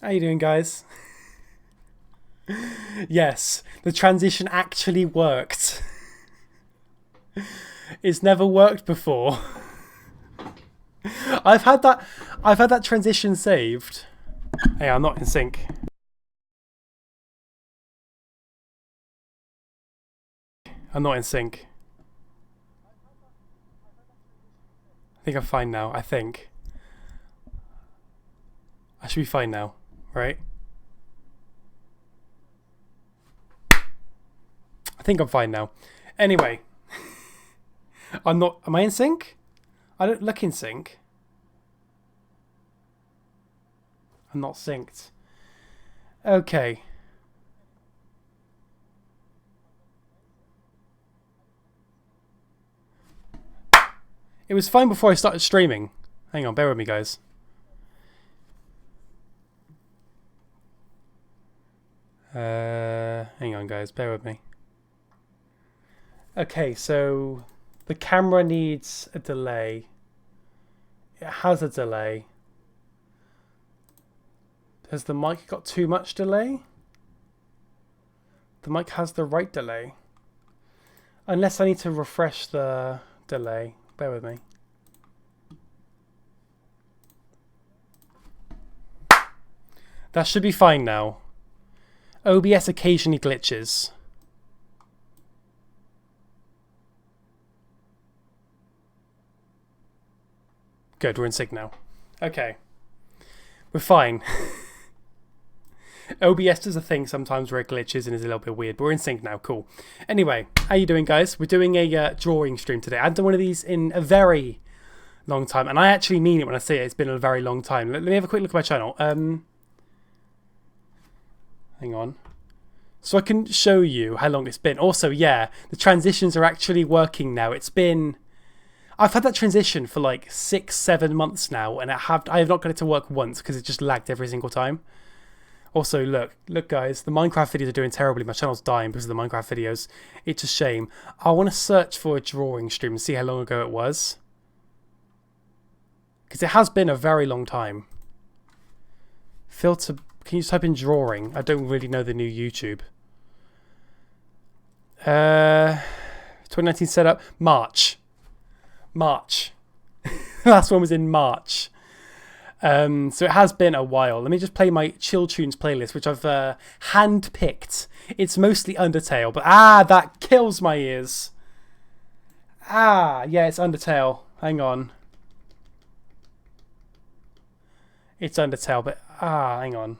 How you doing, guys? Yes, the transition actually worked. It's never worked before. I've had that transition saved. Hey, I'm not in sync. I'm not in sync. I think I'm fine now. I think. I should be fine now, right? I think I'm fine now. Anyway. I'm not... Am I in sync? I don't look in sync. I'm not synced. Okay. It was fine before I started streaming. Hang on, bear with me, guys. Hang on, guys, bear with me. Okay, so the camera needs a delay. It has a delay. Has the mic got too much delay? The mic has the right delay. Unless I need to refresh the delay. Bear with me. That should be fine now. OBS occasionally glitches. Good, we're in sync now. Okay. We're fine. OBS does a thing sometimes where it glitches and is a little bit weird, but we're in sync now. Cool. Anyway, how you doing, guys? We're doing a drawing stream today. I haven't done one of these in a very long time, and I actually mean it when I say it. It's been a very long time. Let me have a quick look at my channel. Hang on. So I can show you how long it's been. Also, yeah, the transitions are actually working now. It's been... I've had that transition for like 6-7 months now, and I have not got it to work once because it just lagged every single time. Also, look guys, the Minecraft videos are doing terribly. My channel's dying because of the Minecraft videos. It's a shame. I want to search for a drawing stream and see how long ago it was. Because it has been a very long time. Filter, can you type in drawing? I don't really know the new YouTube. 2019 setup, March. Last one was in March. So it has been a while. Let me just play my Chill Tunes playlist, which I've hand-picked. It's mostly Undertale, but that kills my ears. Yeah, it's Undertale. Hang on. It's Undertale, but hang on.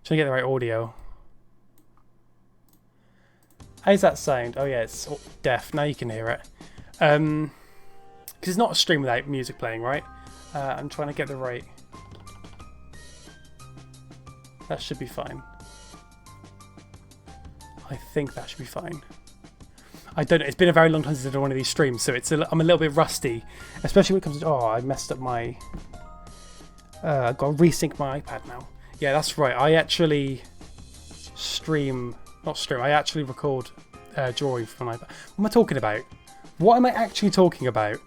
Trying to get the right audio. How's that sound? Oh yeah, it's deaf. Now you can hear it. Because it's not a stream without music playing, right? I'm trying to get the right... That should be fine. I think that should be fine. I don't know. It's been a very long time since I've done one of these streams, so I'm a little bit rusty. Especially when it comes to... Oh, I messed up my... I've got to resync my iPad now. Yeah, that's right. I actually stream... Not stream. I actually record drawing from my iPad. What am I talking about? What am I actually talking about?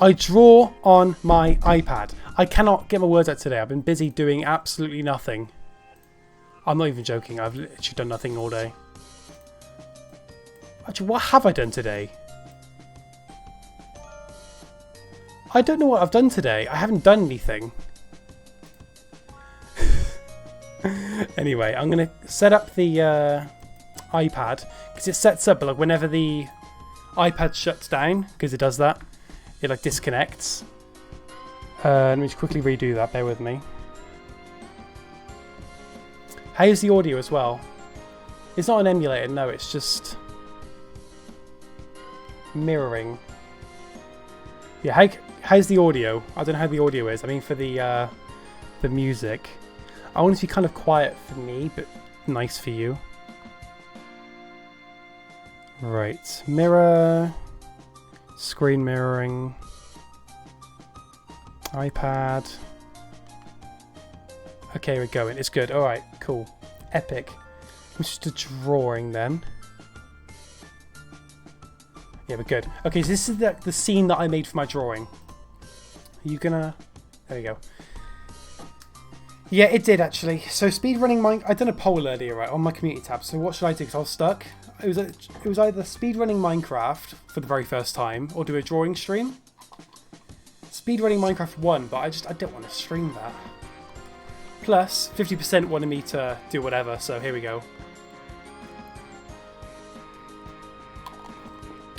I draw on my iPad. I cannot get my words out today. I've been busy doing absolutely nothing. I'm not even joking. I've literally done nothing all day. Actually, what have I done today? I don't know what I've done today. I haven't done anything. Anyway, I'm going to set up the iPad because it sets up like whenever the iPad shuts down, because it does that, it like disconnects. Let me just quickly redo that, bear with me. How's the audio as well? It's not an emulator, no, it's just mirroring. Yeah, how's the audio? I don't know how the audio is. I mean for the music. I want it to be kind of quiet for me, but nice for you. Right, mirror, screen mirroring, iPad. Okay, we're going. It's good. All right, cool, epic. It's just a drawing then. Yeah, we're good. Okay, so this is the scene that I made for my drawing. Are you gonna... There we go. Yeah, it did actually. So speedrunning mine... I done a poll earlier, right, on my community tab. So what should I do? Because I was stuck. It was either speedrunning Minecraft for the very first time or do a drawing stream. Speedrunning Minecraft won, but I don't want to stream that. Plus, 50% wanted me to do whatever, so here we go.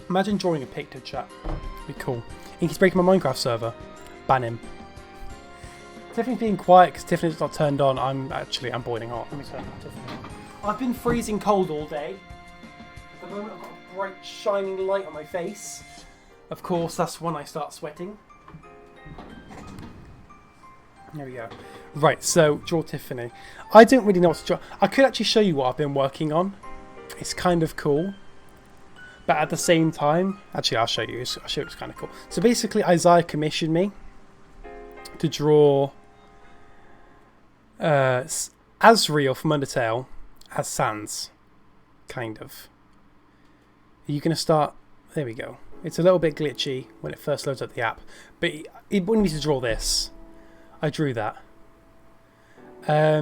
Imagine drawing a picture, chat. It'd be cool. Inky's breaking my Minecraft server. Ban him. Tiffany's being quiet because Tiffany's not turned on. I'm boiling hot. Let me turn on Tiffany. I've been freezing cold all day. At the moment I've got a bright shining light on my face. Of course, that's when I start sweating. There we go. Right, so draw Tiffany. I don't really know what to draw. I could actually show you what I've been working on. It's kind of cool. But at the same time, actually I'll show you. It's kind of cool. So basically Isaiah commissioned me to draw Asriel from Undertale as Sans. Kind of. Are you going to start? There we go. It's a little bit glitchy when it first loads up the app. But it wanted me to draw this. I drew that. I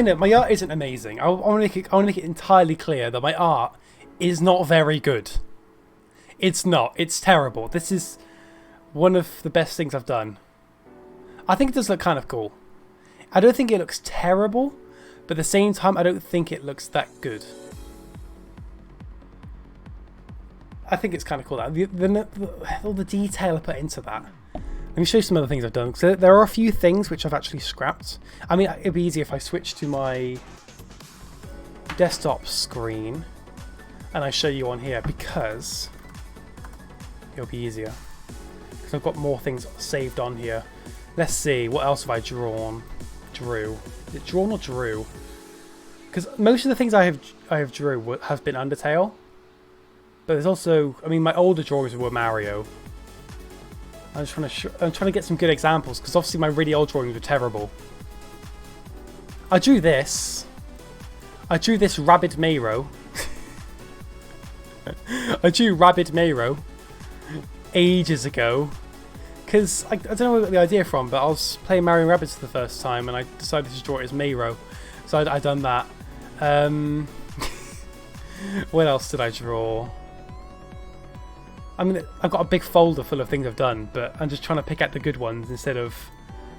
know my art isn't amazing. I want to make it entirely clear that my art is not very good. It's not. It's terrible. This is one of the best things I've done. I think it does look kind of cool. I don't think it looks terrible, but at the same time, I don't think it looks that good. I think it's kind of cool. All the detail I put into that. Let me show you some other things I've done. So there are a few things which I've actually scrapped. I mean, it'd be easier if I switch to my desktop screen and I show you on here because it'll be easier. Because I've got more things saved on here. Let's see, what else have I drawn? Drew. Is it drawn or drew? Because most of the things I have drew have been Undertale. But there's also, I mean, my older drawings were Mario. I'm trying to get some good examples because obviously my really old drawings were terrible. I drew this. I drew this Rabid Mayro. I drew Rabid Mayro ages ago because I don't know where I got the idea from, but I was playing Mario & Rabbids for the first time and I decided to draw it as Mayro, so I done that. What else did I draw? I mean, I've got a big folder full of things I've done, but I'm just trying to pick out the good ones instead of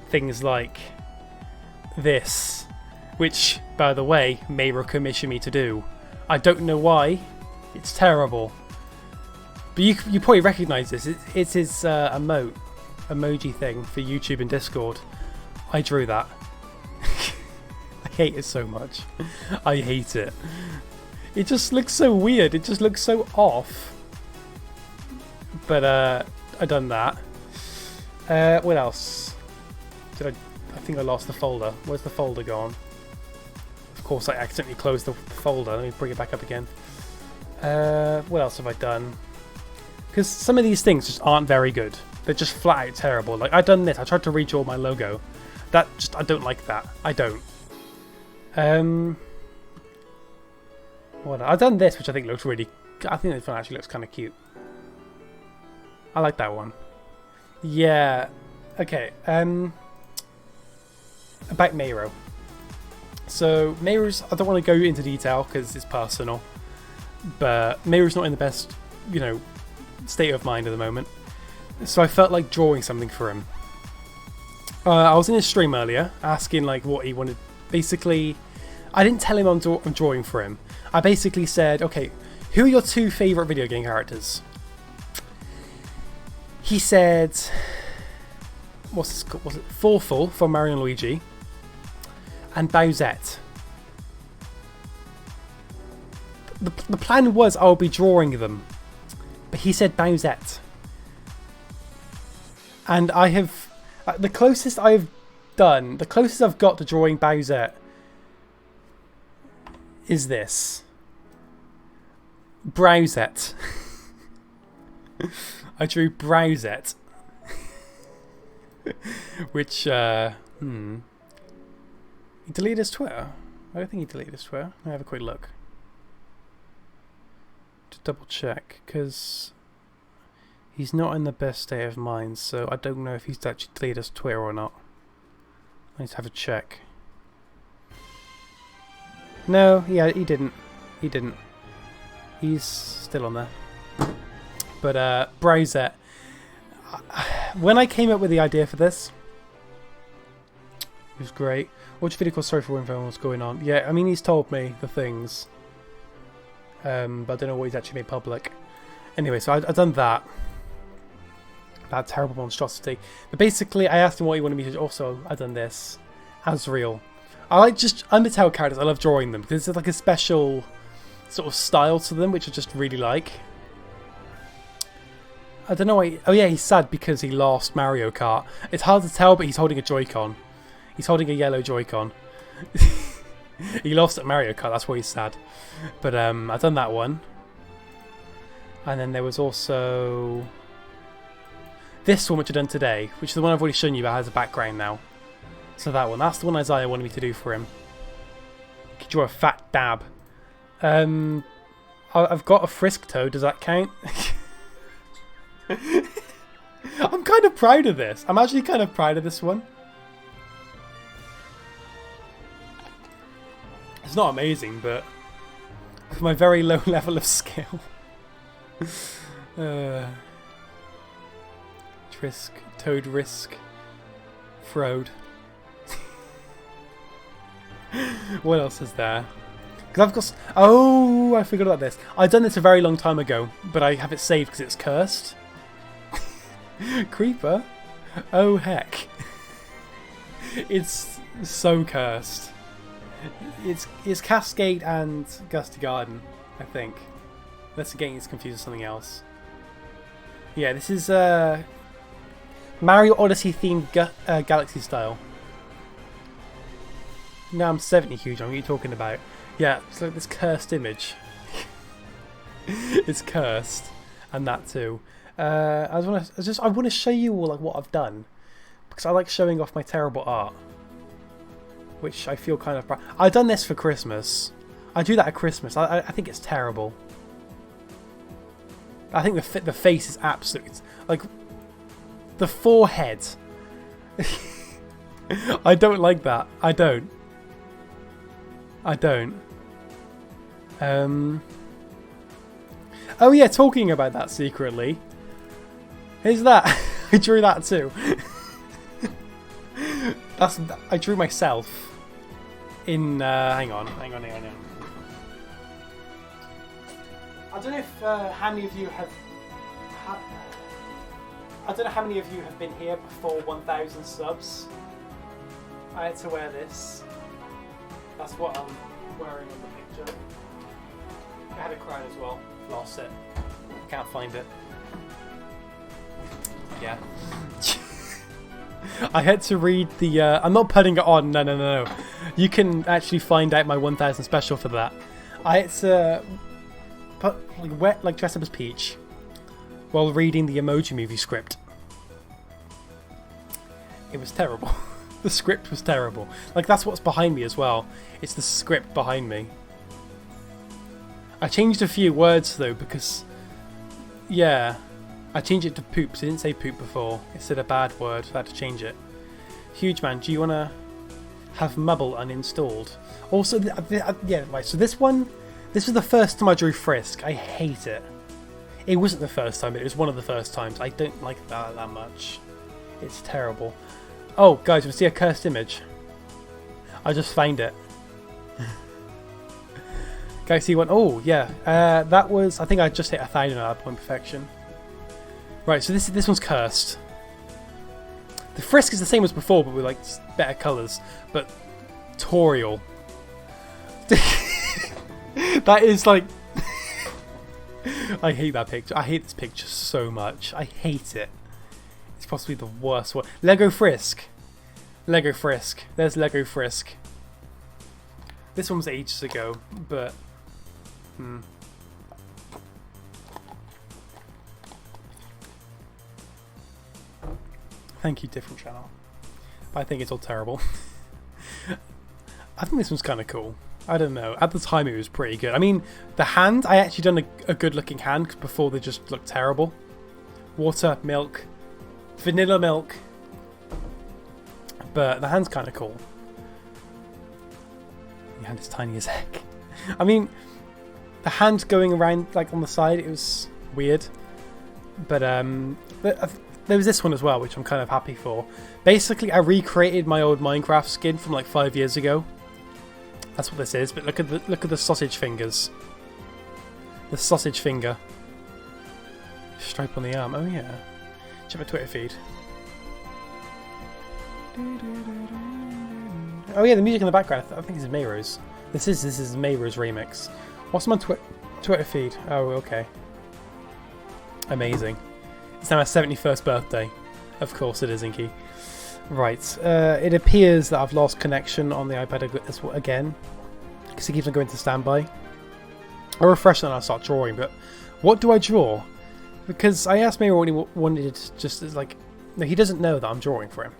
things like this, which, by the way, Mayro commissioned me to do. I don't know why. It's terrible. But you probably recognise this. It's his emoji thing for YouTube and Discord. I drew that. I hate it so much. I hate it. It just looks so weird. It just looks so off. But I done that. What else? I think I lost the folder. Where's the folder gone? Of course I accidentally closed the folder. Let me bring it back up again. What else have I done? Because some of these things just aren't very good. They're just flat out terrible. Like I done this. I tried to redraw my logo. I don't like that. I don't. What? I've done this, which I think looks really. I think this one actually looks kind of cute. I like that one. Yeah. Okay. About Mayro. So Mayro's, I don't want to go into detail because it's personal, but Mayro's not in the best, state of mind at the moment. So I felt like drawing something for him. I was in his stream earlier asking like what he wanted. Basically, I didn't tell him I'm drawing for him. I basically said, okay, who are your two favourite video game characters? He said, was it Thorful from Mario and Luigi, and Bowsette. The plan was I would be drawing them, but he said Bowsette. And I have, the closest I've got to drawing Bowsette is this. Browsette. I drew Browsette. Which, he deleted his Twitter? I don't think he deleted his Twitter. Let me have a quick look. to double check, because he's not in the best state of mind, so I don't know if he's actually deleted his Twitter or not. I need to have a check. No, yeah, he didn't. He didn't. He's still on there. But, Bryzette. When I came up with the idea for this, it was great. Watch video called Sorry for Info what's going on. Yeah, I mean, he's told me the things. But I don't know what he's actually made public. Anyway, so I've done that. That terrible monstrosity. But basically, I asked him what he wanted me to do. Also, I've done this. As real. I like just Undertale characters. I love drawing them because there's like a special sort of style to them, which I just really like. I don't know why. Oh yeah, he's sad because he lost Mario Kart. It's hard to tell, but he's holding a Joy-Con. He's holding a yellow Joy-Con. He lost at Mario Kart. That's why he's sad. But I've done that one. And then there was also this one, which I've done today, which is the one I've already shown you, but has a background now. So that one. That's the one Isaiah wanted me to do for him. Could draw a fat dab. I've got a Frisk Toad. Does that count? I'm kind of proud of this. I'm actually kind of proud of this one. It's not amazing, but with my very low level of skill. Trisk, Toad Risk, Frode. What else is there? Because I've got... Oh, I forgot about this. I've done this a very long time ago, but I have it saved because it's cursed. Creeper? Oh, heck. It's so cursed. It's Cascade and Gusty Garden, I think. Unless again it's confused with something else. Yeah, this is Mario Odyssey themed Galaxy style. No, I'm 70 huge. What are you talking about? Yeah, it's like this cursed image. It's cursed, and that too. I want to show you all like what I've done because I like showing off my terrible art, which I feel kind of proud. I've done this for Christmas. I do that at Christmas. I think it's terrible. I think the face is absolutely like the forehead. I don't like that. I don't. Oh yeah, talking about that secretly. Here's that. I drew that too. I drew myself in hang on. I don't know if how many of you have I don't know how many of you have been here before 1,000 subs. I had to wear this. That's what I'm wearing in the picture. I had a crown as well. Lost it. Can't find it. Yeah. I had to read the... I'm not putting it on. No. You can actually find out my 1,000 special for that. I had to dress up as Peach while reading the Emoji Movie script. It was terrible. The script was terrible. Like, that's what's behind me as well. It's the script behind me. I changed a few words though because... Yeah. I changed it to poop. So I didn't say poop before. It said a bad word. So I had to change it. Huge man, do you want to have Mubble uninstalled? Also, yeah, right. So this one... This was the first time I drew Frisk. I hate it. It wasn't the first time, but it was one of the first times. I don't like that much. It's terrible. Oh, guys, you see a cursed image? I just found it. Guys, see one? Oh, yeah. That was... I think I just hit 1,000 at that point, perfection. Right, so this one's cursed. The Frisk is the same as before, but with, like, better colours. But... Toriel. That is, like... I hate that picture. I hate this picture so much. I hate it. It's possibly the worst one. Lego Frisk. Lego Frisk. There's Lego Frisk. This one was ages ago, but... Thank you, different channel. But I think it's all terrible. I think this one's kind of cool. I don't know. At the time, it was pretty good. I mean, the hand, I actually done a good-looking hand, 'cause before they just looked terrible. Water, milk, vanilla milk. But the hand's kind of cool. The hand is tiny as heck. I mean, the hand going around like on the side, it was weird. But there was this one as well, which I'm kind of happy for. Basically, I recreated my old Minecraft skin from like 5 years ago. That's what this is. But look at the sausage fingers. The sausage finger. Stripe on the arm. Oh yeah. Check my Twitter feed. Oh yeah, the music in the background. I think it's Mayro's. This is Mayro's remix. What's my Twitter feed? Oh, okay. Amazing. It's now my 71st birthday. Of course it is, Inky. Right. It appears that I've lost connection on the iPad again, because it keeps on going to standby. I'll refresh and I'll start drawing. But what do I draw? Because I asked Mayro what he wanted, just as like, no, he doesn't know that I'm drawing for him.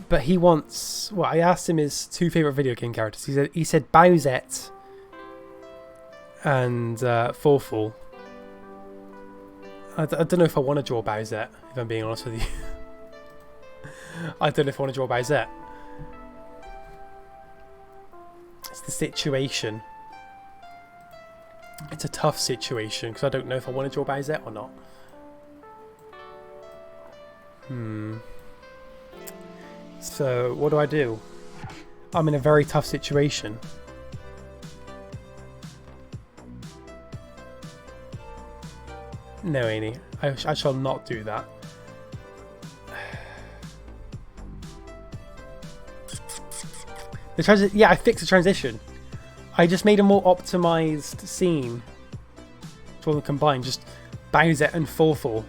But he wants. Well, I asked him his 2 favourite video game characters. He said Bowsette and Forful. I don't know if I want to draw Bowsette, if I'm being honest with you. I don't know if I want to draw Bowsette. It's the situation. It's a tough situation because I don't know if I want to draw Bowsette or not. So, what do? I'm in a very tough situation. No, Amy, I shall not do that. Yeah, I fixed the transition. I just made a more optimized scene for them combined. Just Bowsette and Forful.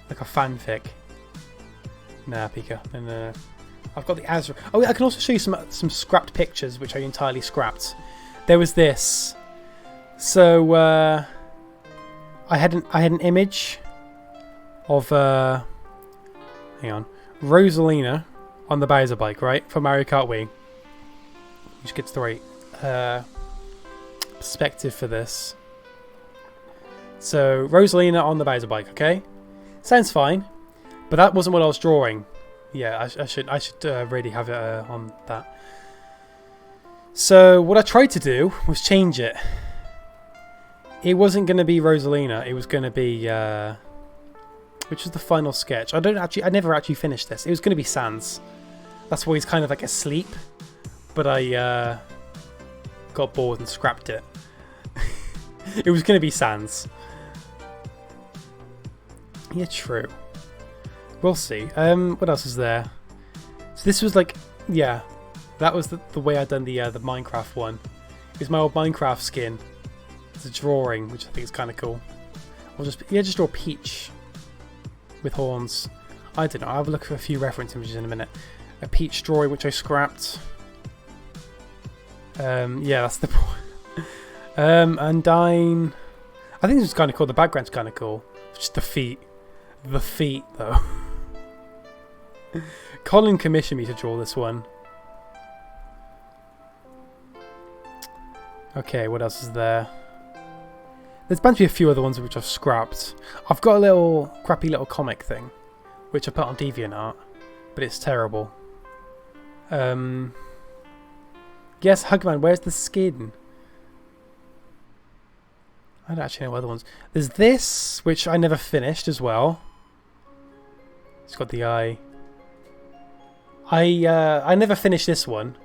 Like a fanfic. Nah, Pika. And I've got the Azra. Oh, yeah, I can also show you some scrapped pictures, which I entirely scrapped. There was this. So I had an image of hang on, Rosalina on the Bowser bike, right, for Mario Kart Wii. Which gets the right perspective for this. So Rosalina on the Bowser bike, okay? Sounds fine, but that wasn't what I was drawing. Yeah, I should really have it on that. So what I tried to do was change it. It wasn't going to be Rosalina. It was going to be which was the final sketch. I never actually finished this. It was going to be Sans. That's why he's kind of like asleep. But I got bored and scrapped it. It was going to be Sans. Yeah, true. We'll see. What else is there? So this was like, yeah, that was the way I'd done the Minecraft one. It was my old Minecraft skin. It's a drawing, which I think is kind of cool. I'll just draw Peach with horns. I don't know. I'll have a look for a few reference images in a minute. A Peach drawing which I scrapped. Yeah, that's the point. Undyne. I think this is kind of cool. The background's kind of cool. Just the feet. The feet, though. Colin commissioned me to draw this one. Okay, what else is there? There's bound to be a few other ones which I've scrapped. I've got a little crappy little comic thing, which I put on DeviantArt, but it's terrible. Yes, Hugman, where's the skin? I don't actually know what other ones. There's this, which I never finished as well. It's got the eye. I never finished this one.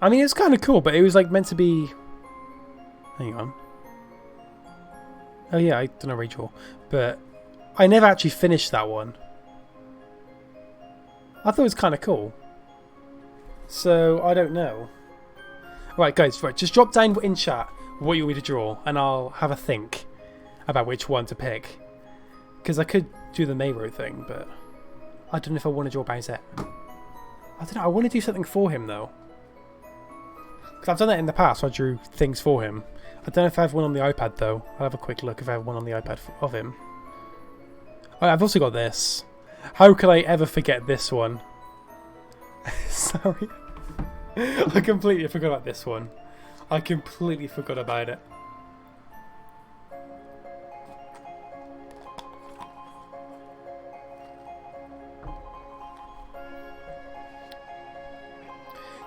I mean, it's kind of cool, but it was like meant to be. Hang on. Oh yeah, I don't know Rachel, but I never actually finished that one. I thought it was kind of cool. So I don't know. Right, guys, right, just drop down in chat what you want me to draw, and I'll have a think about which one to pick. Because I could do the Mayro thing, but I don't know if I want to draw Bowsette. I don't know. I want to do something for him though. Because I've done that in the past. So I drew things for him. I don't know if I have one on the iPad though. I'll have a quick look if I have one on the iPad of him. Oh, I've also got this. How could I ever forget this one? Sorry. I completely forgot about this one. I completely forgot about it.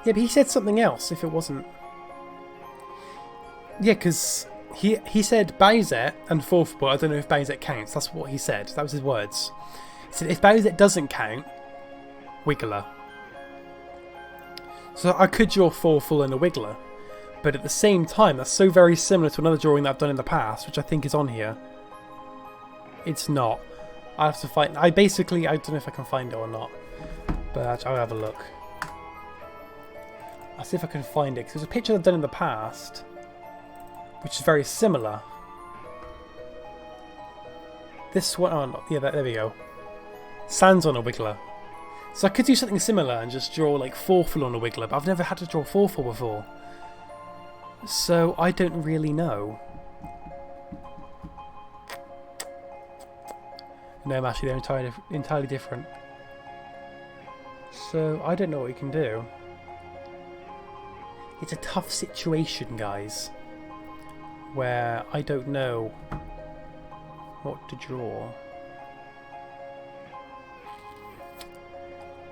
Yeah, but he said something else if it wasn't... Yeah, because he said Bowser and fourth, but I don't know if Bowser counts. That's what he said. That was his words. He said if Bowser doesn't count, Wiggler. So I could draw Forful and a Wiggler. But at the same time, that's so very similar to another drawing that I've done in the past, which I think is on here. It's not. I have to find... I don't know if I can find it or not. But I'll have a look. I'll see if I can find it. Because there's a picture I've done in the past, which is very similar. This one... Oh, no, yeah, there we go. Sans on a Wiggler. So I could do something similar and just draw like Forful on a Wiggler, but I've never had to draw Forful before. So I don't really know. No, actually they're entirely different. So I don't know what we can do. It's a tough situation, guys, where I don't know what to draw.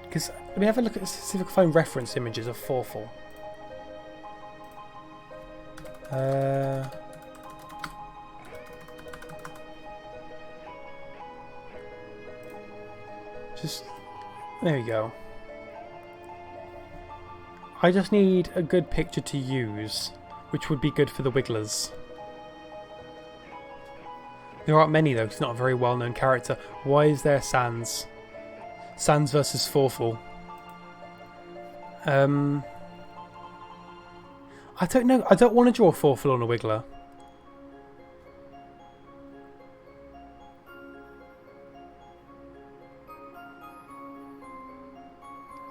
Because, let me have a look at, see if I can find reference images of Forful. There we go. I just need a good picture to use, which would be good for the Wigglers. There aren't many though, it's not a very well-known character. Why is there Sans? Sans versus Forful. I don't know. I don't want to draw Forful on a Wiggler.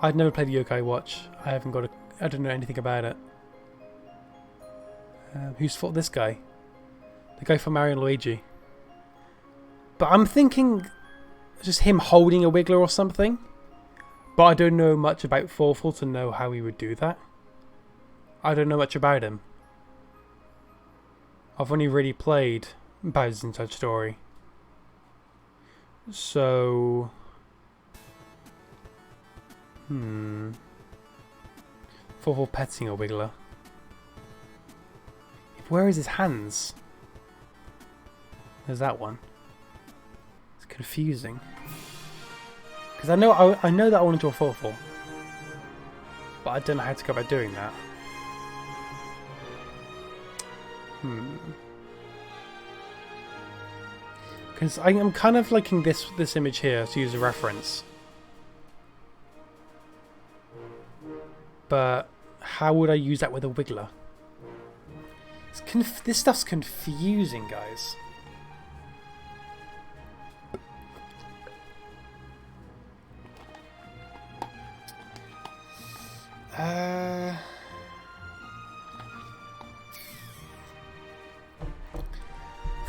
I've never played Yokai Watch. I haven't got a... I don't know anything about it. Who's fought this guy? The guy from Mario and Luigi. But I'm thinking just him holding a Wiggler or something. But I don't know much about Forful to know how he would do that. I don't know much about him. I've only really played Bowser's Inside Story. So... Forful petting a Wiggler. Where is his hands? There's that one. It's confusing. Because I know that I want to draw Forful. But I don't know how to go about doing that. Because I'm kind of liking this image here to use a reference. But how would I use that with a Wiggler? This stuff's confusing, guys.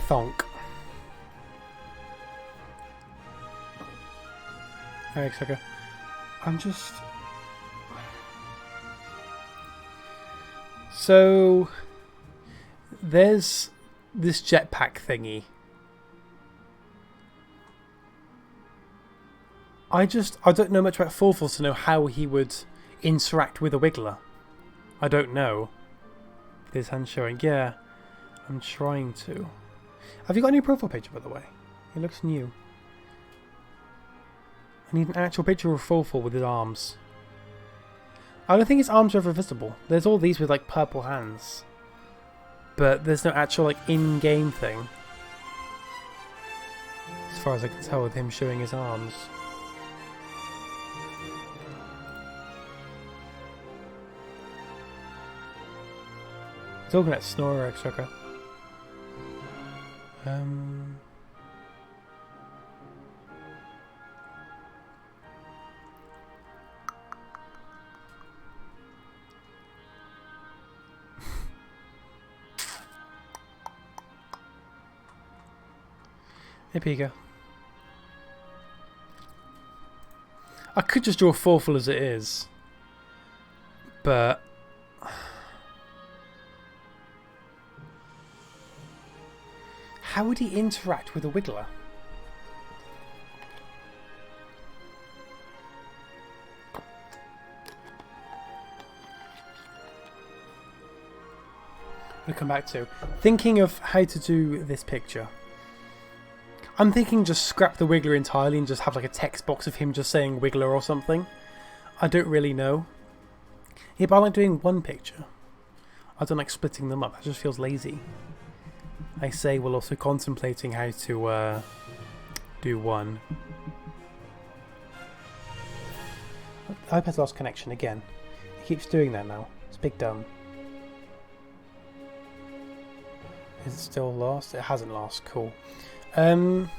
Thonk. Alright, okay. I'm just... So... There's this jetpack thingy. I don't know much about Forful to know how he would interact with a Wiggler. I don't know. His hand showing. Yeah, I'm trying to. Have you got a new profile picture, by the way? It looks new. I need an actual picture of Forful with his arms. I don't think his arms are ever visible. There's all these with like purple hands. But there's no actual like in-game thing. As far as I can tell with him showing his arms. Talking about Snorlax, okay. Hey Pika. I could just draw Forful as it is. but how would he interact with a wiggler? We'll come back to thinking of how to do this picture. I'm thinking just scrap the wiggler entirely and just have like a text box of him just saying wiggler or something. I don't really know. Yeah, but I like doing one picture. I don't like splitting them up. That just feels lazy. I say while also contemplating how to do one. iPad's lost connection again. It keeps doing that now. It's big dumb. Is it still lost? It hasn't lost. Cool. So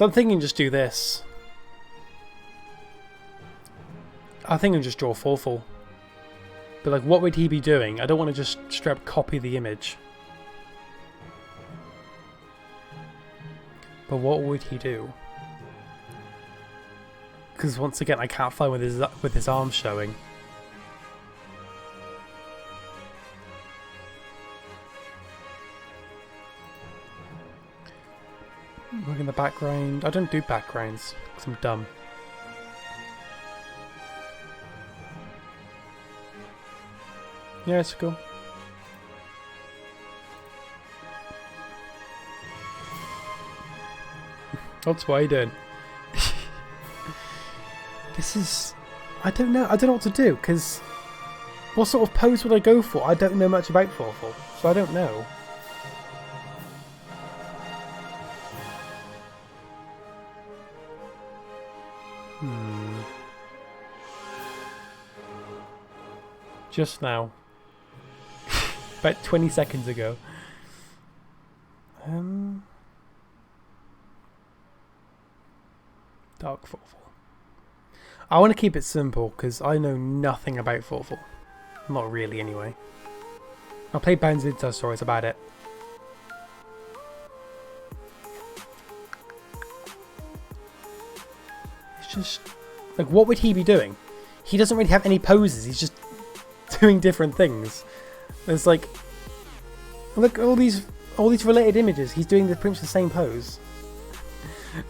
I'm thinking just do this. I think I'll just draw Forful. But like, what would he be doing? I don't want to just straight up copy the image. But what would he do? Because once again, I can't find with his arm showing. Look in the background. I don't do backgrounds because I'm dumb. Yeah, it's cool. What's why you doing? This is... I don't know what to do, because... What sort of pose would I go for? I don't know much about Forful, so I don't know. Just now. About 20 seconds ago. Dark Forful. I want to keep it simple because I know nothing about Forful. Not really, anyway. I played Bounds Into Stories about it. It's just like, what would he be doing? He doesn't really have any poses. He's just doing different things. There's like, look, all these related images. He's doing pretty much the same pose.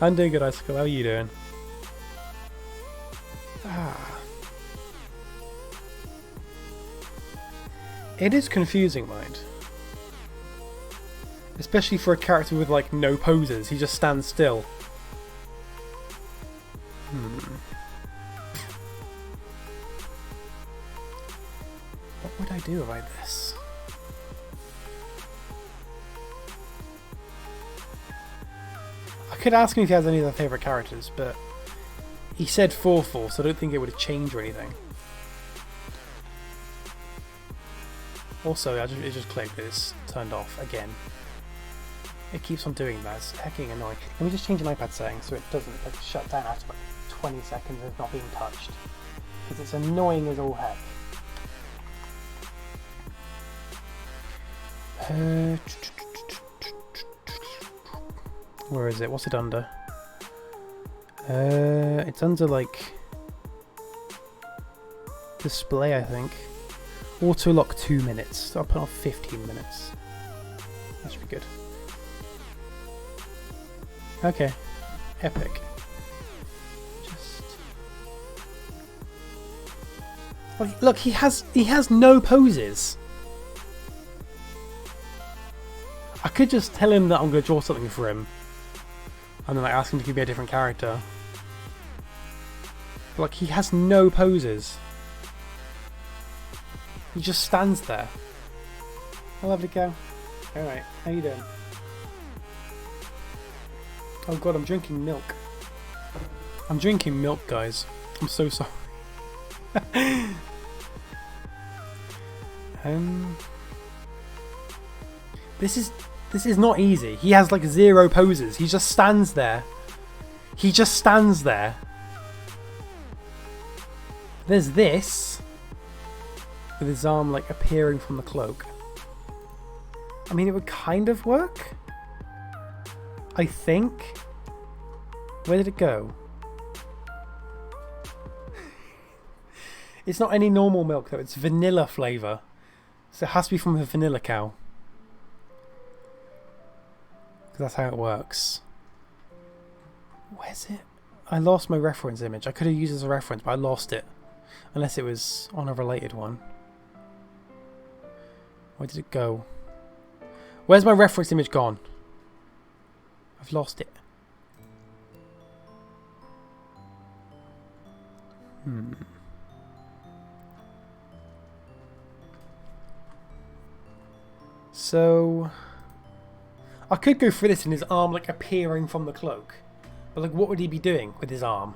I'm doing good, Icicle. How are you doing? It is confusing, mind. Especially for a character with like no poses. He just stands still. What would I do about this? I could ask him if he has any other favourite characters, but he said Forful, so I don't think it would have changed or anything. Also, it just clicked, it's turned off again. It keeps on doing that, it's hecking annoying. Let me just change an iPad setting so it doesn't like shut down after like 20 seconds of not being touched. Because it's annoying as all heck. Where is it? What's it under? It's under like display, I think. Auto lock 2 minutes. So I'll put on 15 minutes. That should be good. Okay. Epic. Just look, he has no poses. I could just tell him that I'm going to draw something for him, and then like ask him to give me a different character. But, like, he has no poses. He just stands there. Oh, lovely cow. Alright, how you doing? Oh god, I'm drinking milk. I'm drinking milk, guys. I'm so sorry. This is not easy. He has like 0 poses. He just stands there. He just stands there. There's this. With his arm like appearing from the cloak. I mean, it would kind of work. I think. Where did it go? It's not any normal milk though, it's vanilla flavour. So it has to be from a vanilla cow. Because that's how it works. Where's it? I lost my reference image. I could have used it as a reference, but I lost it. Unless it was on a related one. Where did it go? Where's my reference image gone? I've lost it. So I could go for this in his arm like appearing from the cloak. But like what would he be doing with his arm?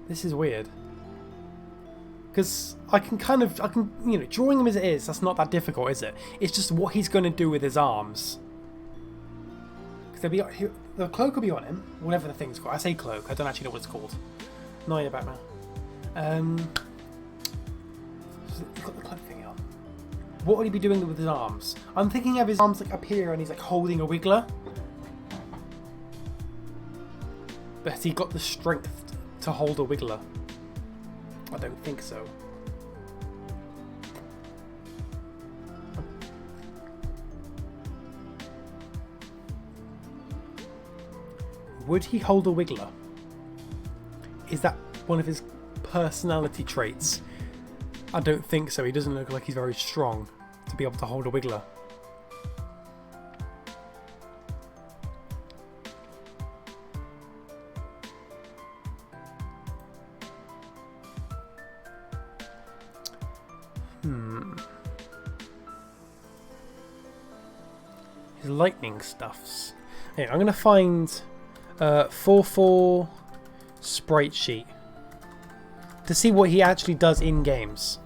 This is weird. Because I can, you know, drawing him as it is, that's not that difficult, is it? It's just what he's going to do with his arms. Because the cloak will be on him, whatever the thing's called. I say cloak, I don't actually know what it's called. No idea about now. He's got the cloak thing on. What would he be doing with his arms? I'm thinking of his arms like up here and he's like holding a wiggler. But has he got the strength to hold a wiggler? I don't think so. Would he hold a wiggler? Is that one of his personality traits? I don't think so. He doesn't look like he's very strong to be able to hold a wiggler. His lightning stuffs. Anyway, I'm going to find 4-4 sprite sheet to see what he actually does in games.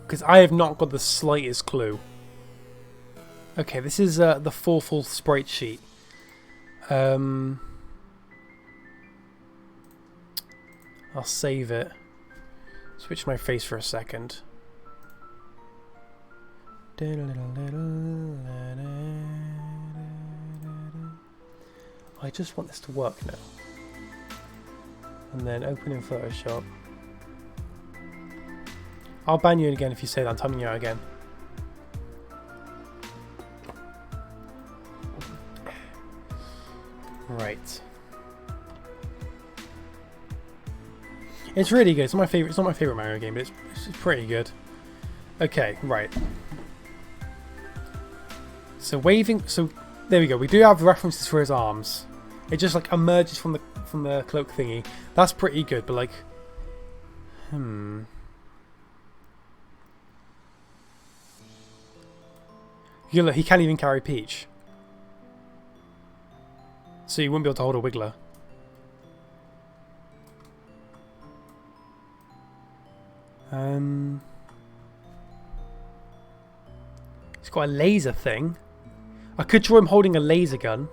Because I have not got the slightest clue. Okay, this is the 4-4 sprite sheet. I'll save it. Switch my face for a second. I just want this to work now. And then open in Photoshop. I'll ban you again if you say that. I'm timing you out again. Right. It's really good. It's my favorite. It's not my favorite Mario game, but it's pretty good. Okay, right. So waving. So there we go. We do have references for his arms. It just like emerges from the cloak thingy. That's pretty good, but like, He can't even carry Peach, so you wouldn't be able to hold a wiggler. He's got a laser thing. I could draw him holding a laser gun.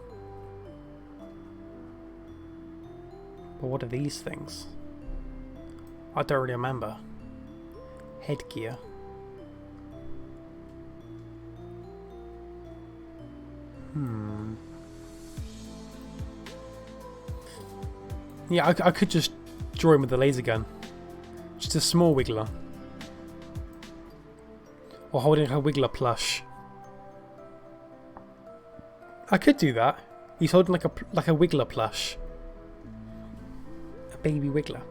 But what are these things? I don't really remember. Headgear. Yeah, I could just draw him with a laser gun. Just a small wiggler. Or holding a wiggler plush. I could do that. He's holding like a wiggler plush. A baby wiggler.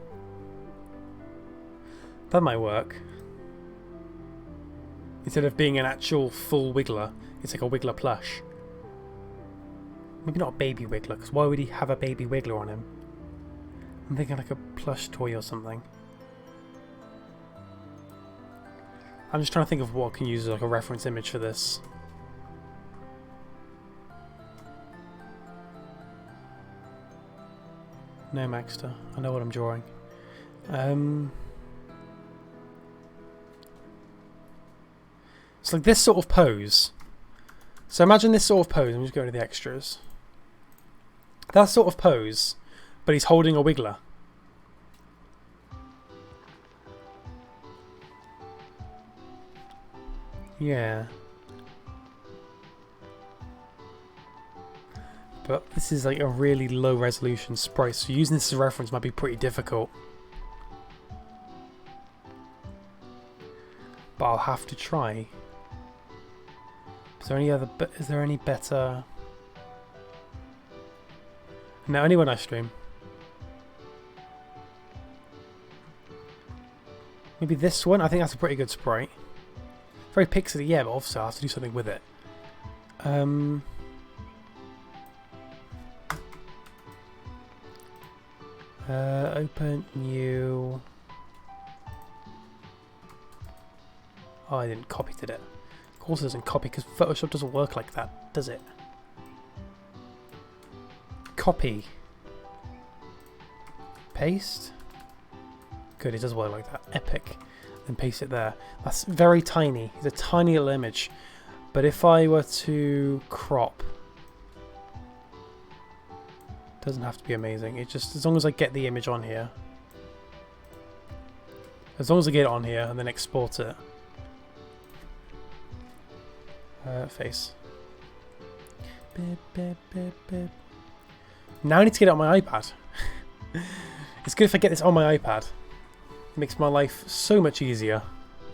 That might work. Instead of being an actual full wiggler, it's like a wiggler plush. Maybe not a baby wiggler, because why would he have a baby wiggler on him? I'm thinking like a plush toy or something. I'm just trying to think of what I can use as like a reference image for this. No, Maxter. I know what I'm drawing. It's like this sort of pose. So imagine this sort of pose. I'm just going to the extras. That sort of pose, but he's holding a wiggler. Yeah. But this is like a really low resolution sprite, so using this as a reference might be pretty difficult. But I'll have to try. Is there any better? No, only when I stream. Maybe this one? I think that's a pretty good sprite. Very pixely, yeah, but obviously I have to do something with it. Open new. Oh, I didn't copy, did it? Of course it doesn't copy, because Photoshop doesn't work like that, does it? Copy. Paste. Good, it does work like that. Epic. Then paste it there. That's very tiny. It's a tiny little image. But if I were to crop, it doesn't have to be amazing. It just, as long as I get the image on here. As long as I get it on here and then export it. Face. Beep, beep, beep, beep. Now I need to get it on my iPad. It's good if I get this on my iPad. It makes my life so much easier.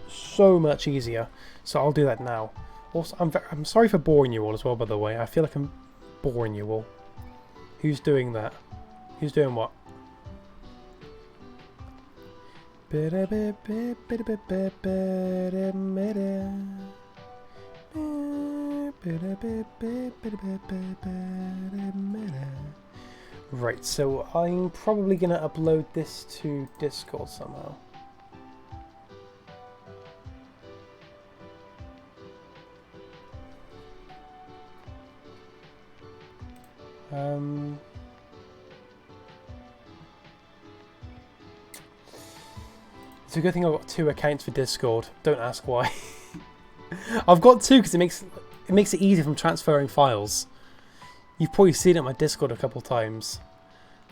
So much easier. So I'll do that now. Also, I'm sorry for boring you all as well, by the way. I feel like I'm boring you all. Who's doing that? Who's doing what? Right, so I'm probably going to upload this to Discord somehow. It's a good thing I've got 2 accounts for Discord. Don't ask why. I've got 2 because it makes it easier from transferring files. You've probably seen it on my Discord a couple times.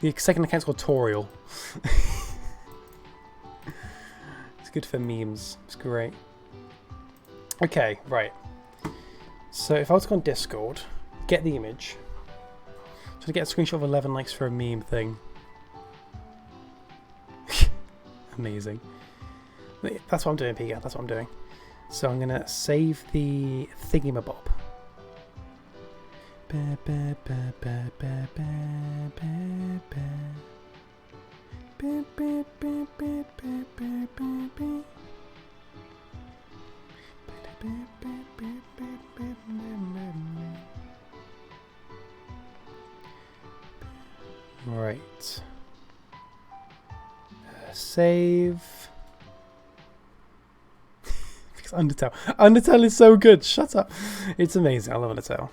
The second account's called Toriel. It's good for memes. It's great. Okay, right. So if I was to go on Discord, get the image. So to get a screenshot of 11 likes for a meme thing. Amazing. That's what I'm doing, Pika. That's what I'm doing. So I'm gonna save the thingamabob. Right. Save. Because Undertale. Undertale is so good. Shut up. It's amazing. I love Undertale.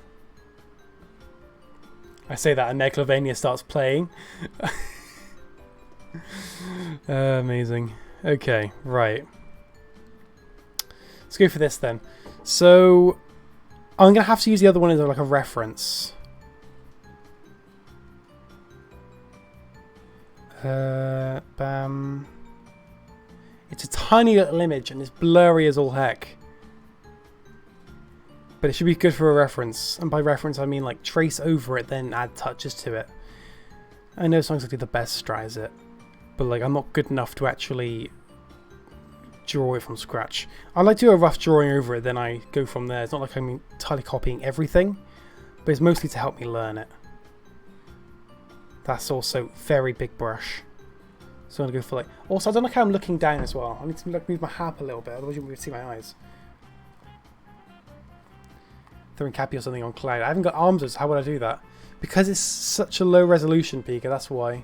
I say that and Neclovania starts playing. Amazing. Okay, right. Let's go for this then. So I'm going to have to use the other one as like a reference. Bam. It's a tiny little image and it's blurry as all heck. But it should be good for a reference. And by reference I mean like trace over it, then add touches to it. I know sometimes I do the best strat is it. But like I'm not good enough to actually draw it from scratch. I like to do a rough drawing over it, then I go from there. It's not like I'm entirely copying everything. But it's mostly to help me learn it. That's also very big brush. So I'm going to go for like... Also, I don't like how I'm looking down as well. I need to like move my hat up a little bit, otherwise you won't see my eyes. Throwing Cappy or something on cloud. I haven't got arms, how would I do that? Because it's such a low resolution, Pika, that's why.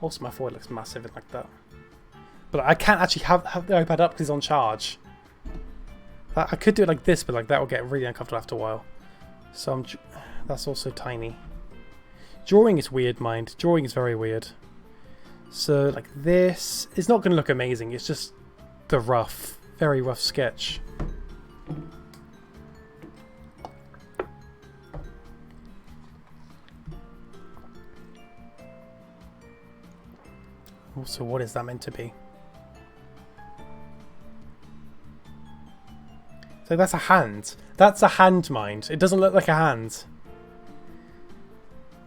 Also, my forehead looks massive and like that. But I can't actually have the iPad up because it's on charge. I could do it like this, but like that will get really uncomfortable after a while. So that's also tiny. Drawing is weird, mind. Drawing is very weird. So like this, it's not going to look amazing. It's just the rough, very rough sketch. Also, what is that meant to be? So that's a hand. That's a hand, mind. It doesn't look like a hand.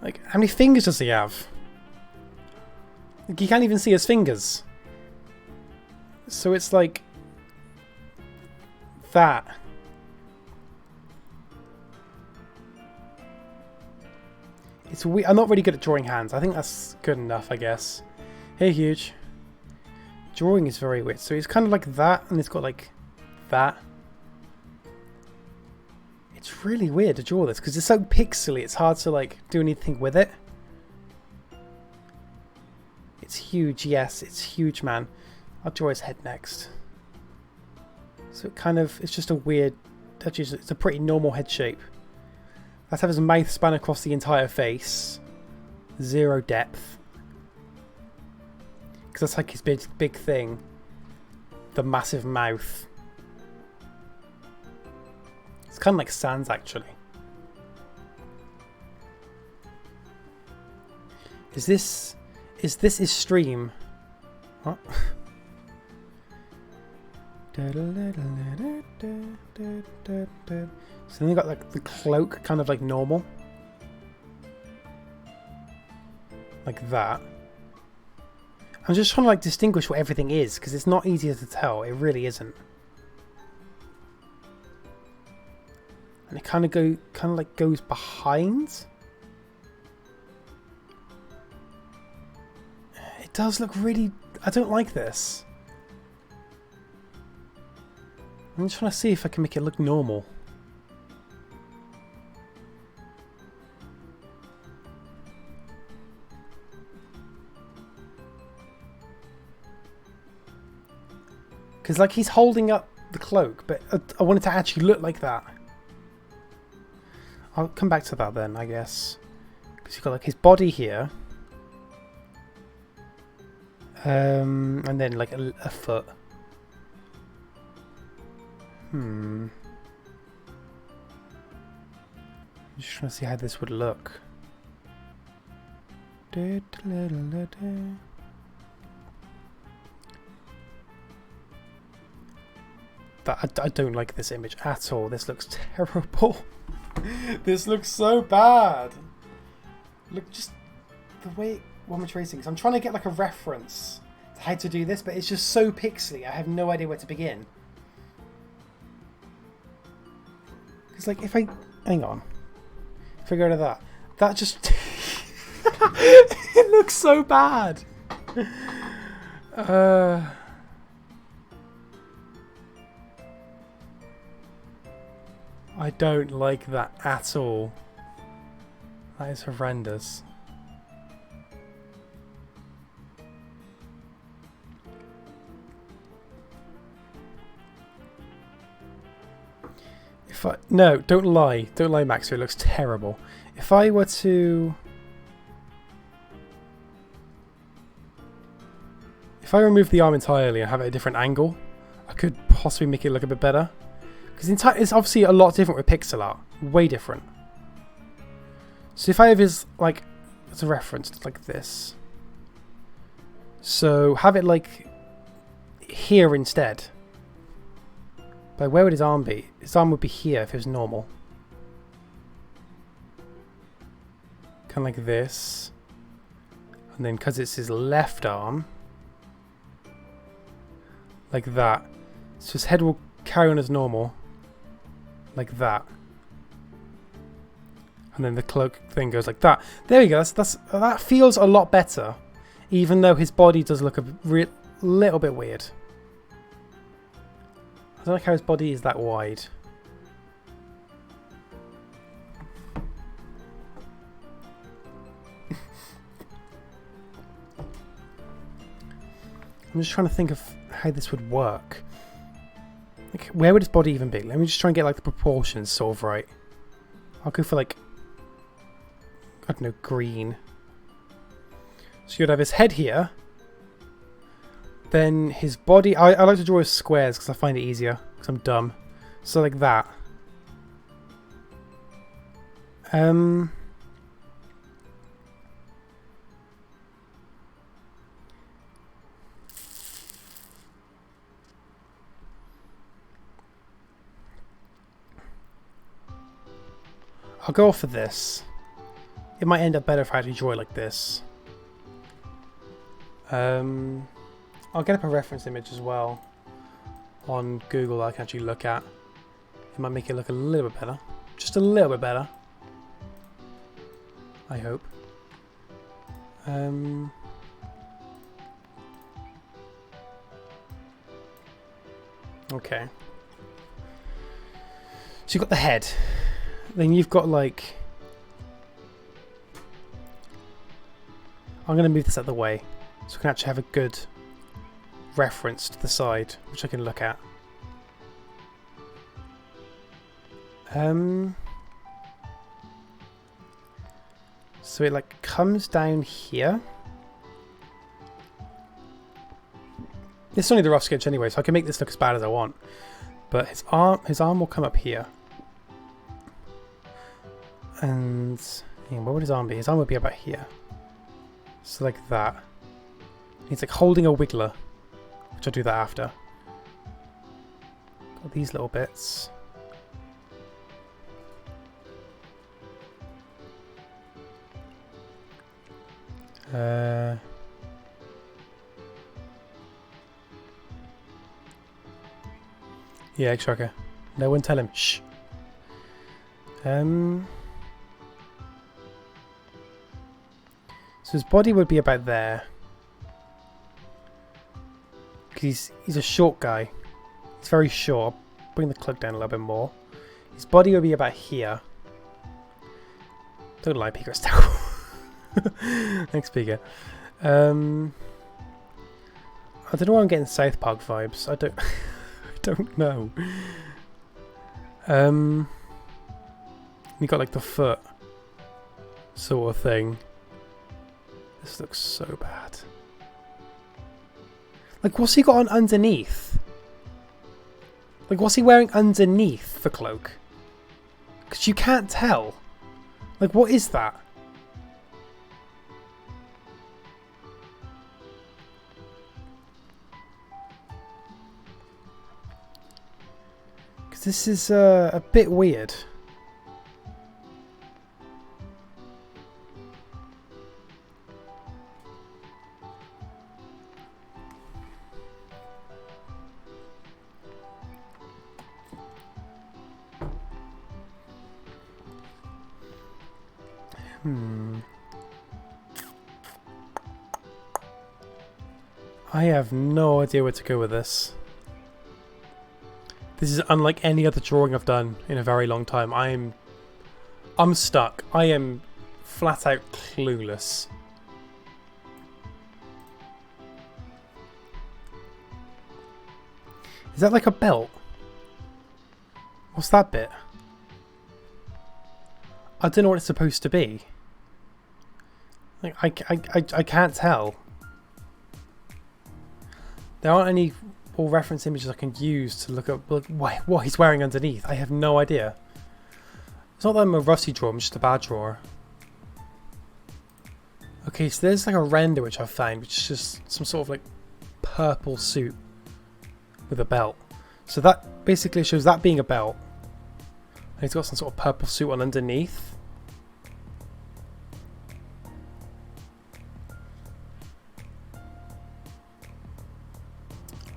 Like, how many fingers does he have? Like, you can't even see his fingers. So it's like that. It's weird. I'm not really good at drawing hands. I think that's good enough, I guess. Hey, Huge. Drawing is very weird. So it's kind of like that, and it's got like that. It's really weird to draw this because it's so pixely. It's hard to like do anything with it. It's huge. Yes, it's huge, man. I'll draw his head next. So it kind of, it's just a weird, actually it's a pretty normal head shape. Let's have his mouth span across the entire face. 0 depth. Because that's like his big thing. The massive mouth. It's kind of like Sans actually. Is this his stream? What? So then you got like the cloak kind of like normal. Like that. I'm just trying to like distinguish what everything is because it's not easier to tell. It really isn't. And it kind of like goes behind. It does look really, I don't like this. I'm just trying to see if I can make it look normal. Because like he's holding up the cloak, but I want it to actually look like that. I'll come back to that then, I guess. Because you've got like his body here. And then like a foot. I'm just trying to see how this would look. But I don't like this image at all. This looks terrible. This looks so bad. Look, just the way I'm tracing. Because I'm trying to get like a reference to how to do this, but it's just so pixely. I have no idea where to begin. Because like if I hang on, if I go to that just it looks so bad. I don't like that at all. That is horrendous. No, don't lie, Max. It looks terrible. If I were to, if I remove the arm entirely and have it at a different angle, I could possibly make it look a bit better. Because it's obviously a lot different with pixel art, way different. So if I have his like as a reference, it's like this. So have it like here instead. But where would his arm be? His arm would be here if it was normal. Kind of like this. And then because it's his left arm, like that. So his head will carry on as normal. Like that. And then the cloak thing goes like that. There we go. That feels a lot better. Even though his body does look a little bit weird. I don't like how his body is that wide. I'm just trying to think of how this would work. Like, where would his body even be? Let me just try and get like the proportions sort of right. I'll go for like, I don't know, green. So you'd have his head here. Then his body, I like to draw his squares because I find it easier, because I'm dumb. So like that. I'll go off for this. it might end up better if I actually draw it like this. I'll get up a reference image as well on Google that I can actually look at. It might make it look a little bit better. Just a little bit better. I hope. Okay. So you've got the head. Then you've got like... I'm going to move this out of the way so I can actually have a good reference to the side which I can look at. So it like comes down here. This is only the rough sketch anyway, so I can make this look as bad as I want. But his arm will come up here. And yeah, where would his arm be? His arm would be about here. So like that. He's like holding a wiggler, which I'll do that after. Got these little bits. Yeah, egg striker. No one tell him. Shh. So his body would be about there. Because he's a short guy. He's very short. Bring the cloak down a little bit more. His body would be about here. Don't lie, Pika. It's terrible. Thanks, Pika. I don't know why I'm getting South Park vibes. I don't know. You got like the foot sort of thing. This looks so bad. Like, what's he got on underneath? Like, what's he wearing underneath the cloak? Because you can't tell. Like, what is that? Because this is a bit weird. I have no idea where to go with this. This is unlike any other drawing I've done in a very long time. I'm stuck. I am flat out clueless. Is that like a belt? What's that bit? I don't know what it's supposed to be. Like, I can't tell. There aren't any reference images I can use to look up what he's wearing underneath. I have no idea. It's not that I'm a rusty drawer, I'm just a bad drawer. Okay, so there's like a render which I've found, which is just some sort of like purple suit with a belt. So that basically shows that being a belt. And he's got some sort of purple suit on underneath.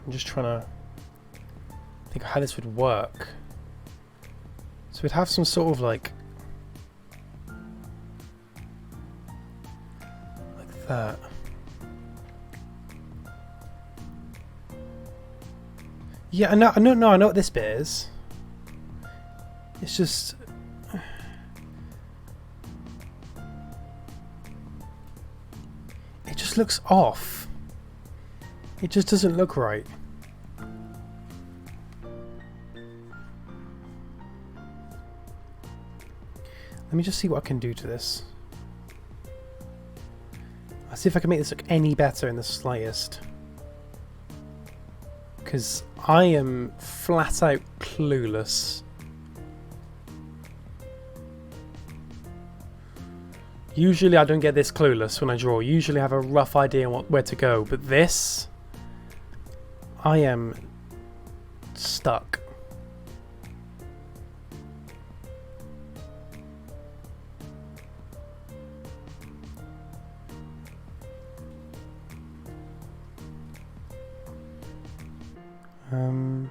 I'm just trying to think of how this would work. So we'd have some sort of like that. Yeah, I know what this bit is. It's just it just looks off. It just doesn't look right. Let me just see what I can do to this. I'll see if I can make this look any better in the slightest. Because I am flat out clueless. Usually I don't get this clueless when I draw. Usually I have a rough idea on where to go. But this, I am stuck. Um,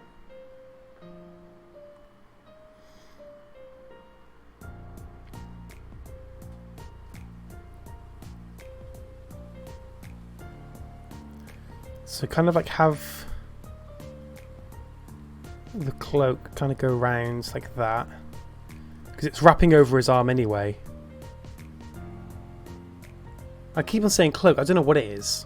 so kind of like have the cloak kind of go round like that, because it's wrapping over his arm anyway. I keep on saying cloak, I don't know what it is.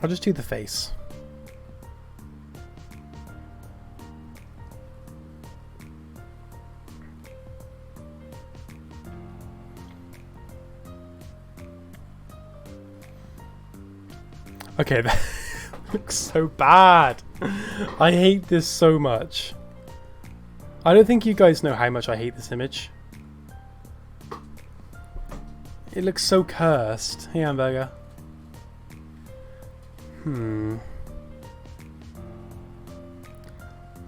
I'll just do the face. Okay, that looks so bad. I hate this so much. I don't think you guys know how much I hate this image. It looks so cursed. Hey, Hamburger.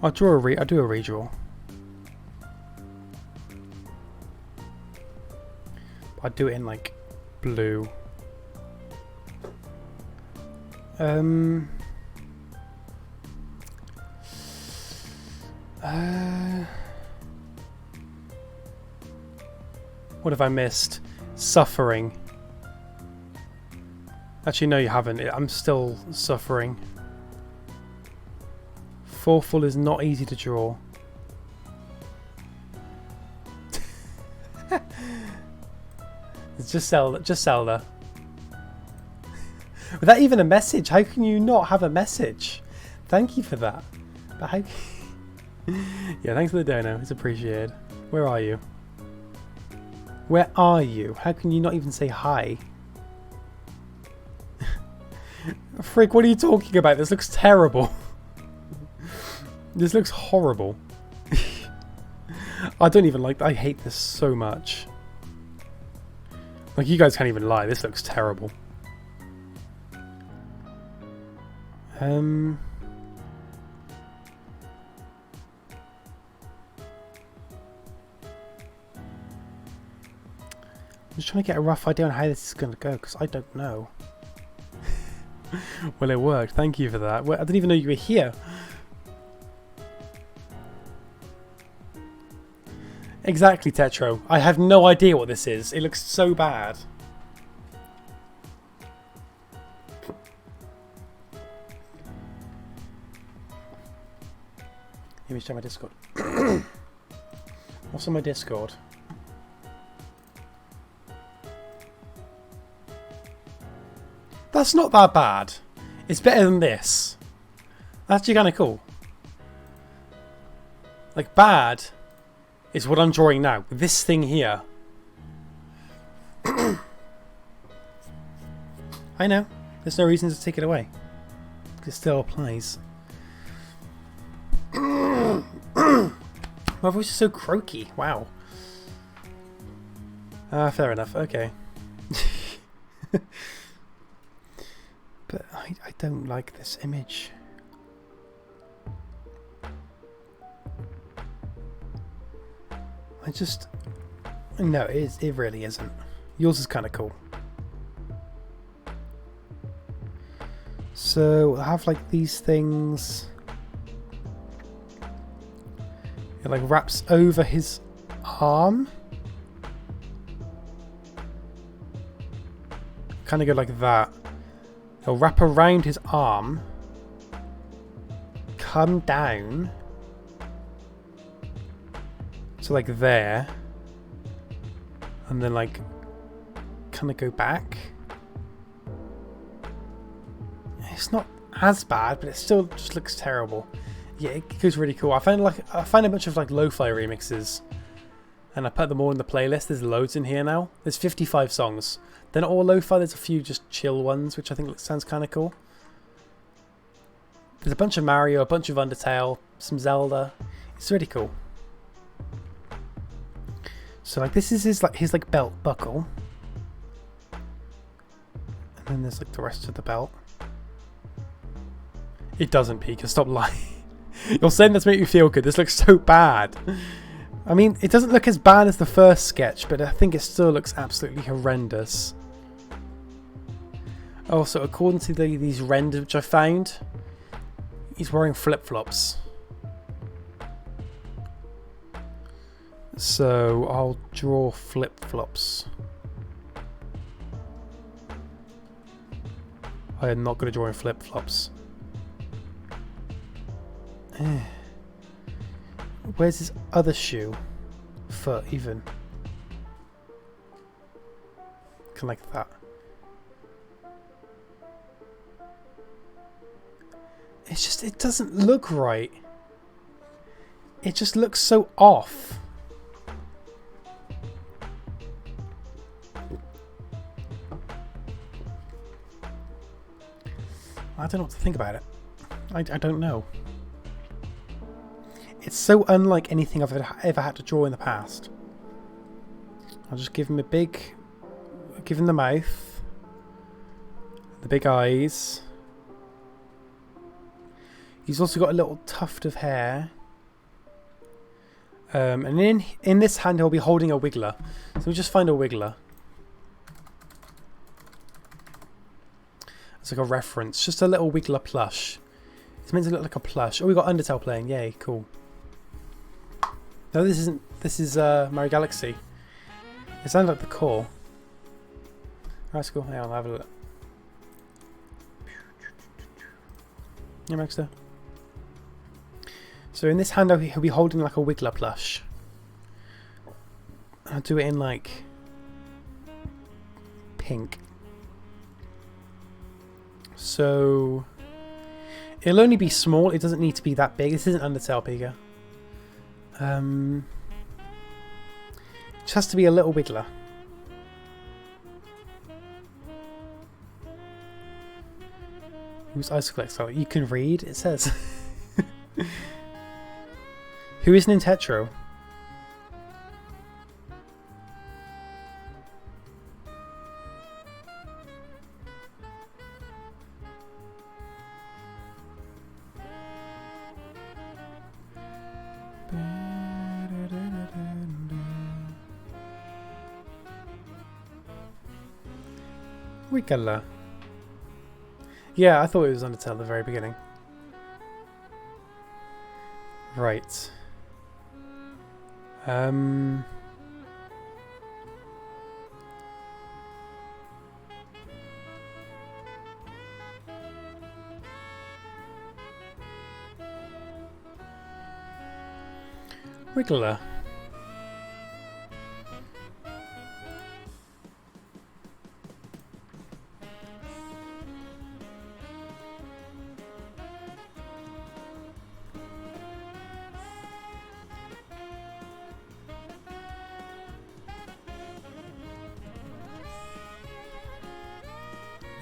I'll do a redraw. I'll do it in like blue. What have I missed? Suffering. Actually, no, you haven't. I'm still suffering. Foreful is not easy to draw. It's just Zelda. Just Zelda. Without even a message. How can you not have a message? Thank you for that. But how? Yeah, thanks for the dono. It's appreciated. Where are you? Where are you? How can you not even say hi? Frick, what are you talking about? This looks terrible. This looks horrible. I don't even like... I hate this so much. Like, you guys can't even lie. This looks terrible. I'm just trying to get a rough idea on how this is going to go, because I don't know. Well, it worked. Thank you for that. Well, I didn't even know you were here. Exactly, Tetro. I have no idea what this is. It looks so bad. Let me check my Discord. What's on my Discord? That's not that bad. It's better than this. That's actually kind of cool. Like, bad is what I'm drawing now. This thing here. I know. There's no reason to take it away. It still applies. My voice is so croaky. Wow. Fair enough. Okay. But I don't like this image. I just... No, it really isn't. Yours is kind of cool. So, we'll have like these things. It like wraps over his arm. Kind of go like that. It'll wrap around his arm. Come down. So like there. And then like kind of go back. It's not as bad, but it still just looks terrible. Yeah, it goes really cool. I found a bunch of like lo-fi remixes, and I put them all in the playlist. There's loads in here now. There's 55 songs. They're not all lo-fi. There's a few just chill ones, which I think sounds kind of cool. There's a bunch of Mario, a bunch of Undertale, some Zelda. It's really cool. So like this is his belt buckle, and then there's like the rest of the belt. It doesn't peek. Stop lying. You're saying this to make me feel good. This looks so bad. I mean, it doesn't look as bad as the first sketch, but I think it still looks absolutely horrendous. Also, according to these renders which I found, he's wearing flip-flops. So I'll draw flip-flops. I am not going to draw in flip-flops. Where's his other shoe? Foot, even. Kind of like that. It's just, it doesn't look right. It just looks so off. I don't know what to think about it. I don't know. It's so unlike anything I've ever had to draw in the past. I'll just give him a big... Give him the mouth. The big eyes. He's also got a little tuft of hair. And in this hand he'll be holding a wiggler. So we'll just find a wiggler. It's like a reference. Just a little wiggler plush. It's meant to look like a plush. Oh, we got Undertale playing. Yay, cool. No, this isn't. This is Mario Galaxy. It sounds like the core. That's cool. Hang on, I'll have a look. Yeah, Maxter. So in this hand, he'll be holding like a wiggler plush. I'll do it in like pink. So it'll only be small. It doesn't need to be that big. This isn't Undertale, Pika. Just has to be a little wiggler. Who's Isoclex? You can read, it says. Who is Nintetro? Wiggler. Yeah, I thought it was Undertale at the very beginning. Right. Wiggler.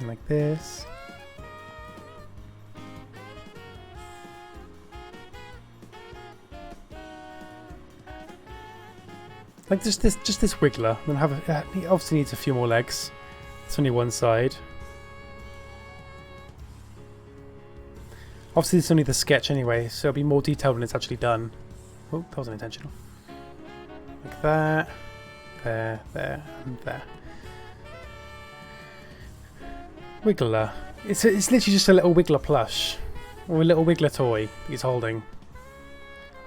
Like this. Like just this wiggler. I'm gonna have he obviously needs a few more legs. It's only one side. Obviously it's only the sketch anyway, so it'll be more detailed when it's actually done. Oh, that wasn't intentional. Like that. There, and there. Wiggler. It's literally just a little wiggler plush. Or a little wiggler toy he's holding.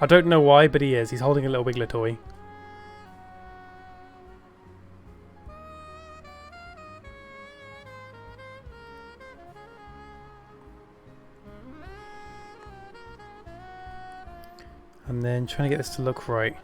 I don't know why, but he is. He's holding a little wiggler toy. And then trying to get this to look right.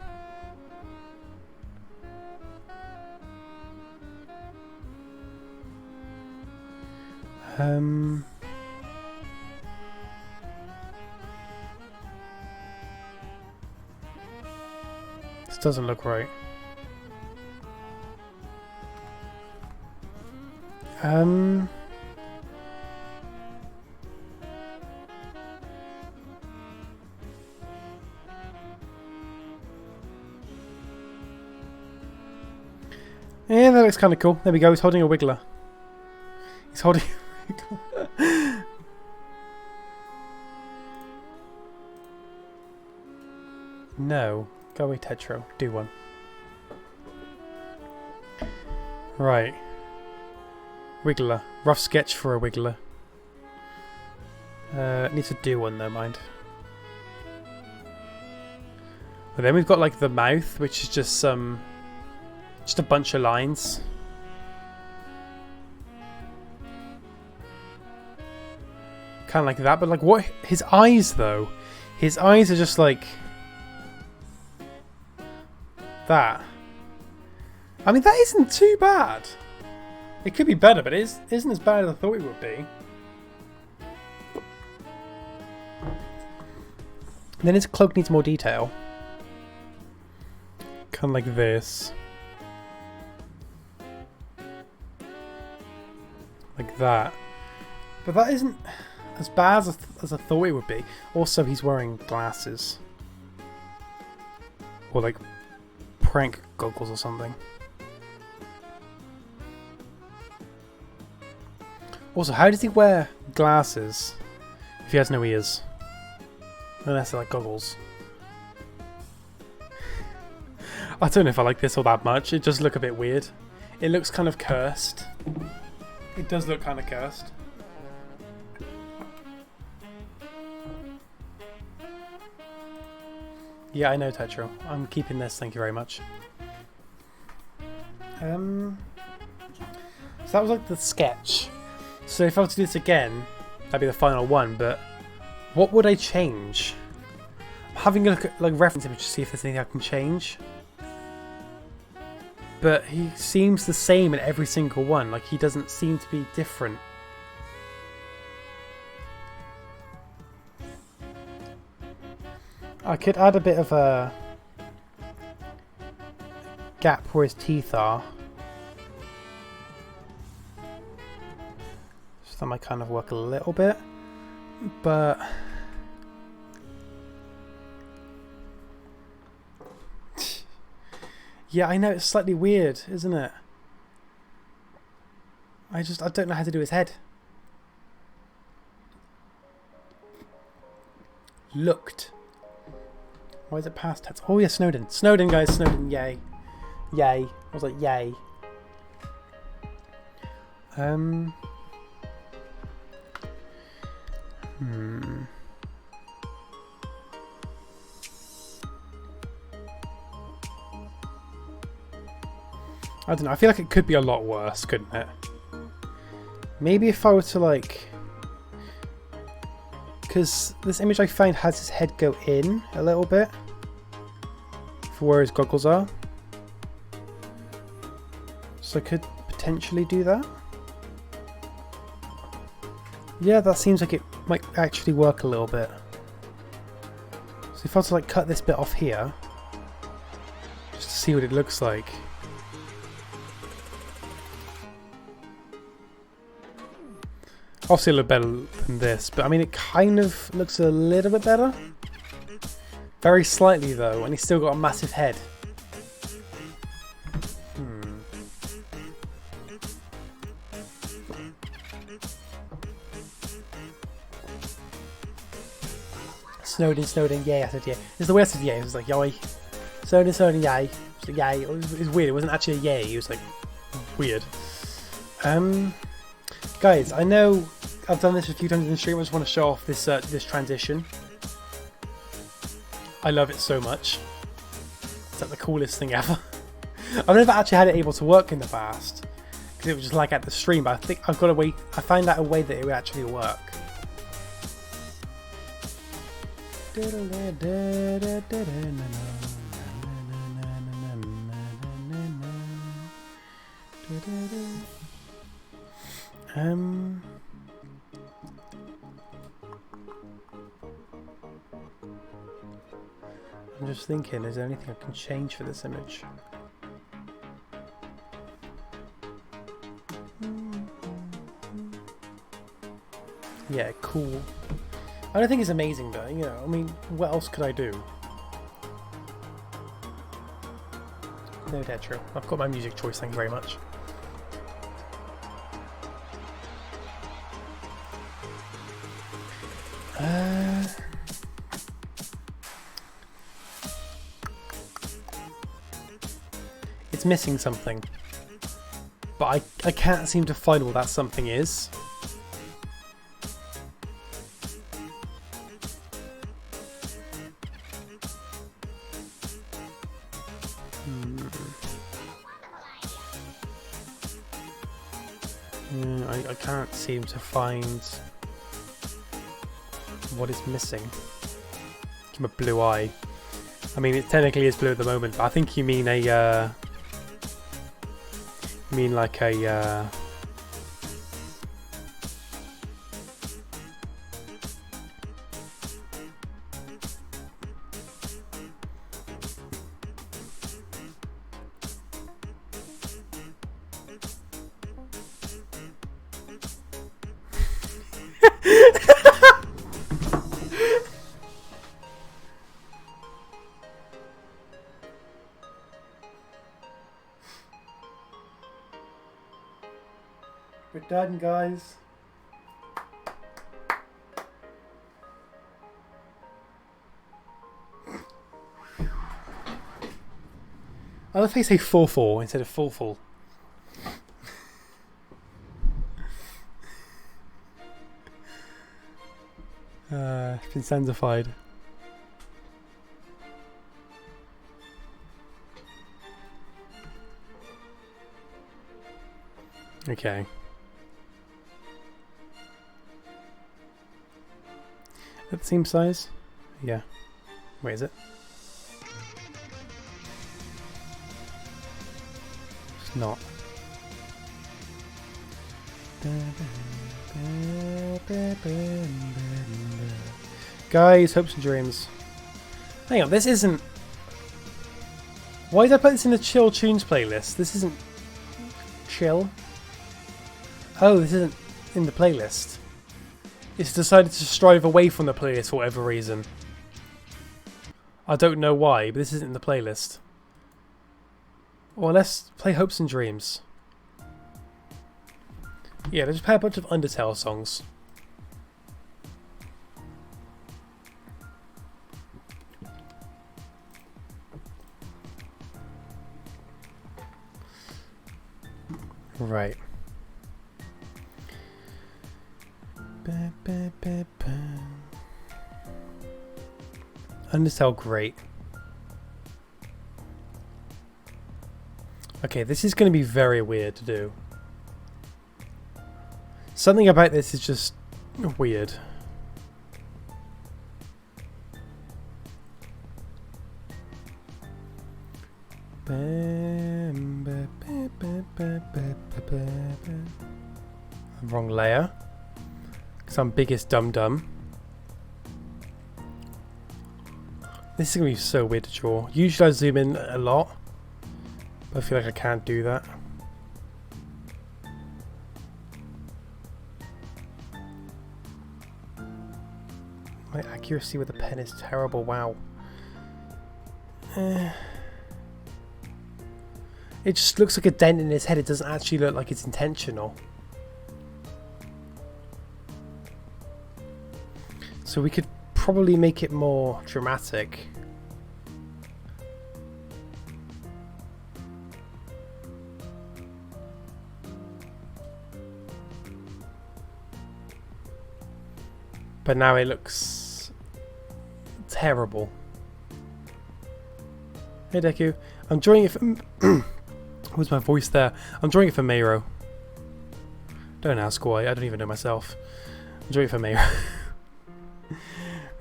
This doesn't look right. Yeah, that looks kind of cool. There we go. He's holding a wiggler. He's holding a wiggler. No. Go away, Tetro. Do one. Right. Wiggler. Rough sketch for a Wiggler. Needs to do one though, mind. But then we've got like the mouth, which is just a bunch of lines. Kind of like that, but like what? His eyes though. His eyes are just like that. I mean, that isn't too bad. It could be better, but it isn't as bad as I thought it would be. Then his cloak needs more detail. Kind of like this. Like that. But that isn't as bad as I thought it would be. Also, he's wearing glasses. Or like prank goggles or something. Also, how does he wear glasses if he has no ears? Unless they're like goggles. I don't know if I like this all that much. It does look a bit weird. It looks kind of cursed. It does look kind of cursed. Yeah, I know, Tetro. I'm keeping this, thank you very much. So that was like the sketch. So if I were to do this again, that'd be the final one, but what would I change? I'm having a look at like reference images to see if there's anything I can change. But he seems the same in every single one, like he doesn't seem to be different. I could add a bit of a gap where his teeth are. So that might kind of work a little bit. But yeah, I know it's slightly weird, isn't it? I don't know how to do his head. Looked. Why is it past tense? Oh yeah, Snowden. Snowden, guys. Snowden. Yay. Yay. I was like, yay. I don't know. I feel like it could be a lot worse, couldn't it? Maybe if I were to like... Because this image I found has his head go in a little bit. For where his goggles are. So I could potentially do that. Yeah, that seems like it might actually work a little bit. So if I was to like cut this bit off here. Just to see what it looks like. Obviously a little better than this, but I mean it kind of looks a little bit better. Very slightly though, and he's still got a massive head. Snowden, yay, I said yay. This is the way I said yay, it was like yay. Snowden, yay. It was like yay, it was weird, it wasn't actually a yay, it was like weird. Guys, I know I've done this a few times in the stream. I just want to show off this this transition. I love it so much. It's like the coolest thing ever. I've never actually had it able to work in the past because it was just like at the stream. But I think I've got a way. I found out a way that it would actually work. I'm just thinking, is there anything I can change for this image? Yeah, cool. I don't think it's amazing though, you know, I mean, what else could I do? No, that's true. I've got my music choice, thank you very much. It's missing something. But I can't seem to find what that something is. I can't seem to find what is missing. Give him a blue eye. I mean, it technically is blue at the moment, but I think you mean a, you mean like a, We're done, guys. I love how you say 4-4 instead of full. It's been sandified. Okay. At the same size? Yeah. Wait, is it? It's not. Guys, hopes and dreams. Hang on, this isn't... Why did I put this in the chill tunes playlist? This isn't chill. Oh, this isn't in the playlist. It's decided to strive away from the playlist for whatever reason. I don't know why, but this isn't in the playlist. Well, let's play Hopes and Dreams. Yeah, let's play a bunch of Undertale songs. Right. Undertale, great. Okay, this is going to be very weird to do. Something about this is just weird. Wrong layer. Because I'm biggest dum-dum. This is going to be so weird to draw. Usually I zoom in a lot. But I feel like I can't do that. My accuracy with the pen is terrible, wow. It just looks like a dent in his head. It doesn't actually look like it's intentional. So we could probably make it more dramatic. But now it looks terrible. Hey Deku, I'm drawing it for... Where's my voice there? I'm drawing it for Mayro. Don't ask why, I don't even know myself. I'm drawing it for Mayro.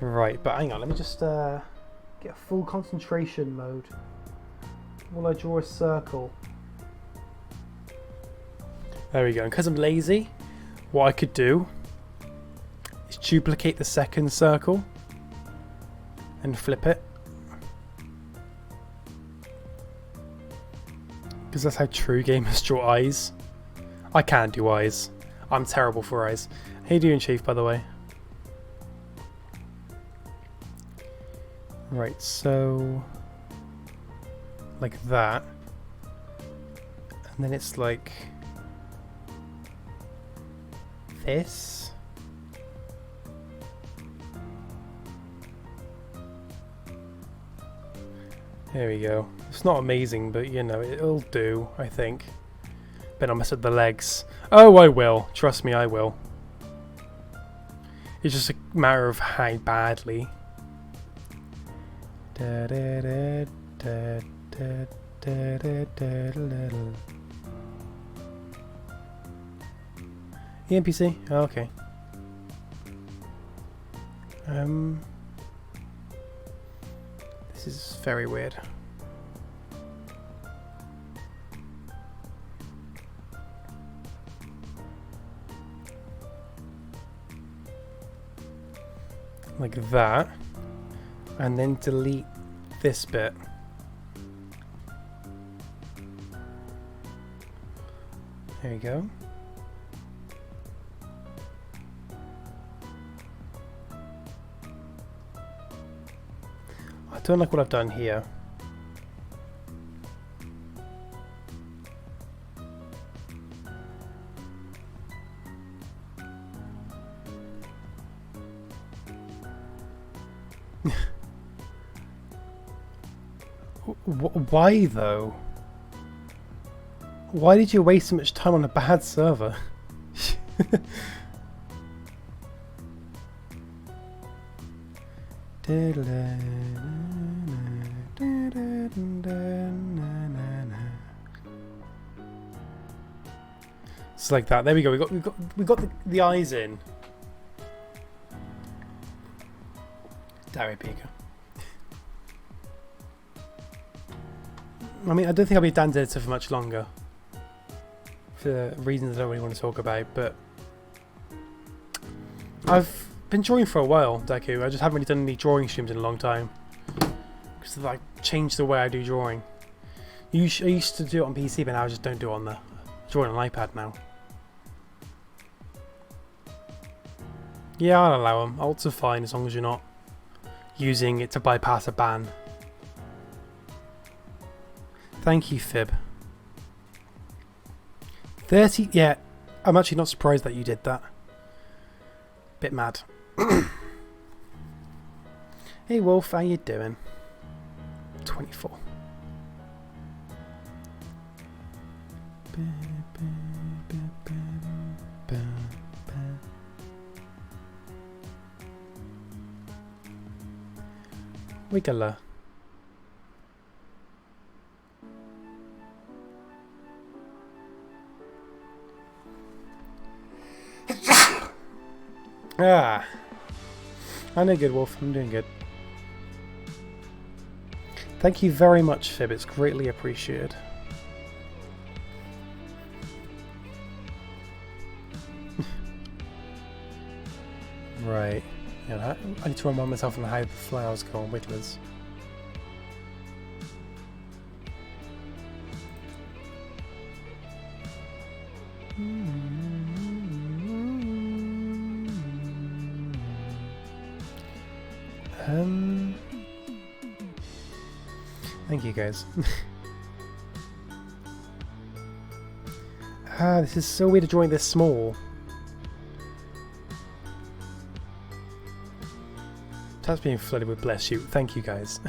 Right, but hang on, let me just get full concentration mode. Will I draw a circle? There we go, and because I'm lazy, what I could do is duplicate the second circle and flip it. Because that's how true gamers draw eyes. I can't do eyes. I'm terrible for eyes. How you doing, Chief, by the way? Right, so... like that. And then it's like... this. There we go. It's not amazing, but you know, it'll do, I think. Better not mess up the legs. Oh, I will. Trust me, I will. It's just a matter of how badly. NPC? Oh, okay. This is very weird. Like that. And then delete this bit. There you go. I don't like what I've done here. Why though? Why did you waste so much time on a bad server? It's like that. There we go. We got the eyes in. Dari Pika. I mean, I don't think I'll be a Dan's editor for much longer. For reasons I don't really want to talk about, but I've been drawing for a while, Deku. I just haven't really done any drawing streams in a long time. Because I changed the way I do drawing. I used to do it on PC, but now I just don't do it on the drawing on iPad now. Yeah, I'll allow them. Alts are fine as long as you're not using it to bypass a ban. Thank you, Fib. 30, yeah, I'm actually not surprised that you did that. Bit mad. Hey Wolf, how you doing? 24. Wiggler. Ah, I'm doing good, Wolf. I'm doing good. Thank you very much, Fib. It's greatly appreciated. Right. Yeah, I need to remind myself on how the flowers go on Wigglers. Thank you, guys. This is so weird drawing this small. That's being flooded with bless you. Thank you, guys.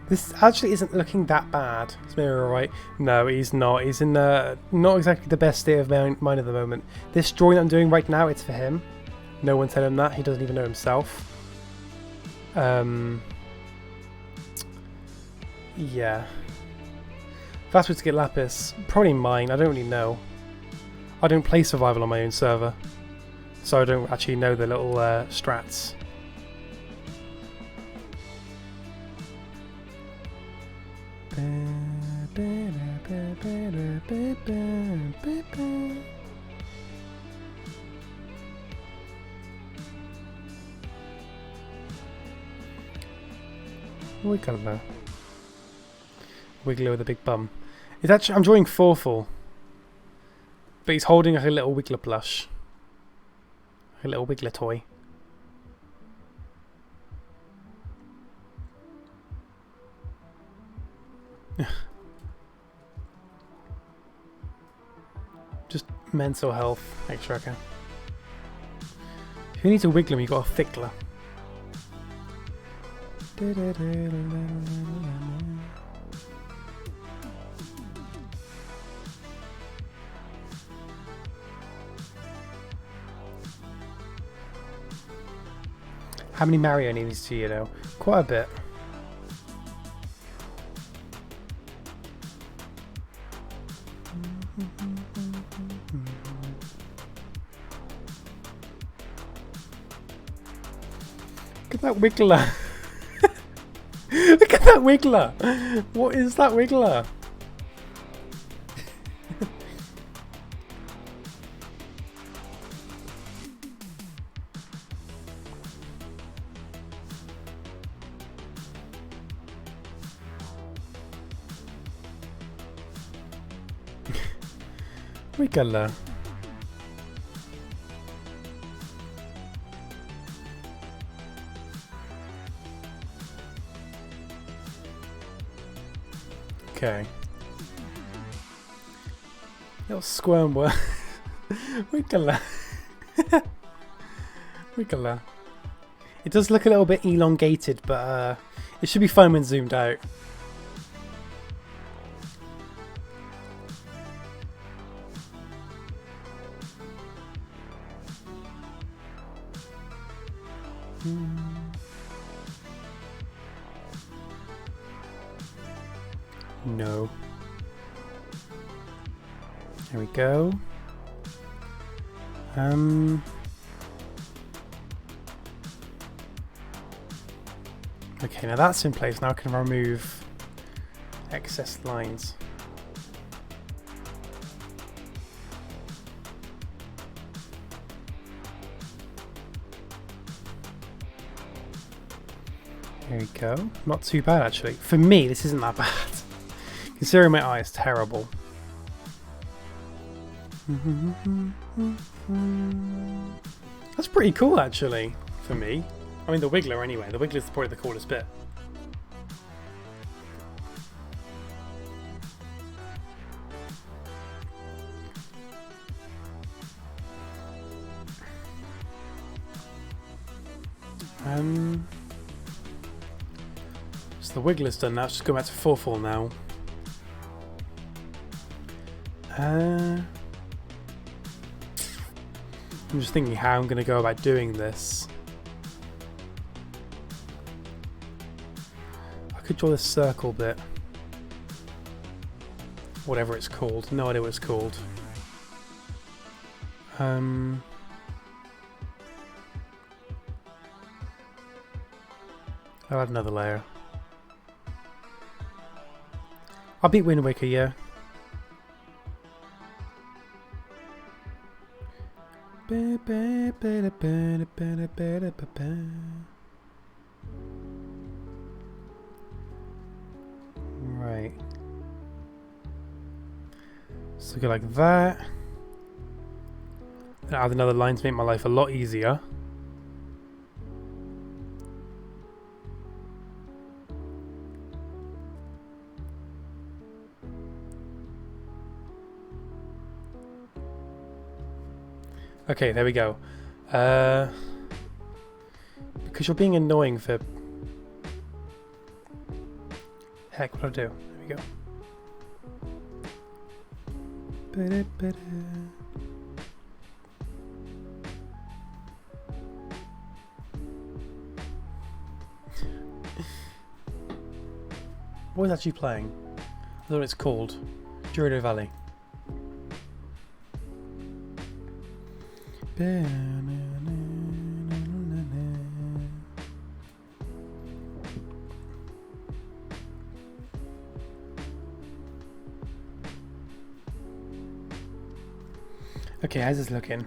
This actually isn't looking that bad. Is Mirror alright? No, he's not. He's in not exactly the best state of mind at the moment. This drawing that I'm doing right now, it's for him. No one tell him that. He doesn't even know himself. Yeah. Fast way to get Lapis. Probably mine. I don't really know. I don't play Survival on my own server. So I don't actually know the little strats. Wiggler. Wiggler with a big bum. It's actually, I'm drawing Forful. But he's holding like a little Wiggler plush. A little Wiggler toy. Just mental health extra. Who needs a Wiggler when you've got a Fickler? How many Mario needs do you know? Quite a bit. Look at that Wiggler. Look at that Wiggler. What is that Wiggler? Wiggler. Okay. Little squirm worm. Wiggler. Wiggler. It does look a little bit elongated, but it should be fun when zoomed out. No. There we go. Okay, now that's in place. Now I can remove excess lines. There we go. Not too bad actually. For me, this isn't that bad. Considering my eye is terrible. That's pretty cool actually, for me. I mean the Wiggler anyway. The Wiggler's probably the coolest bit. So the Wiggler's done now. Let's just go back to 4-4 now. I'm just thinking how I'm going to go about doing this. I could draw this circle bit. Whatever it's called. No idea what it's called. I'll add another layer. I'll beat Wind Waker, yeah. Right. So go like that. And add another line to make my life a lot easier. Okay, there we go. Because you're being annoying for... Heck, what'll I do? There we go. What is actually playing? I don't know what it's called. Gerudo Valley. Okay, how's this looking?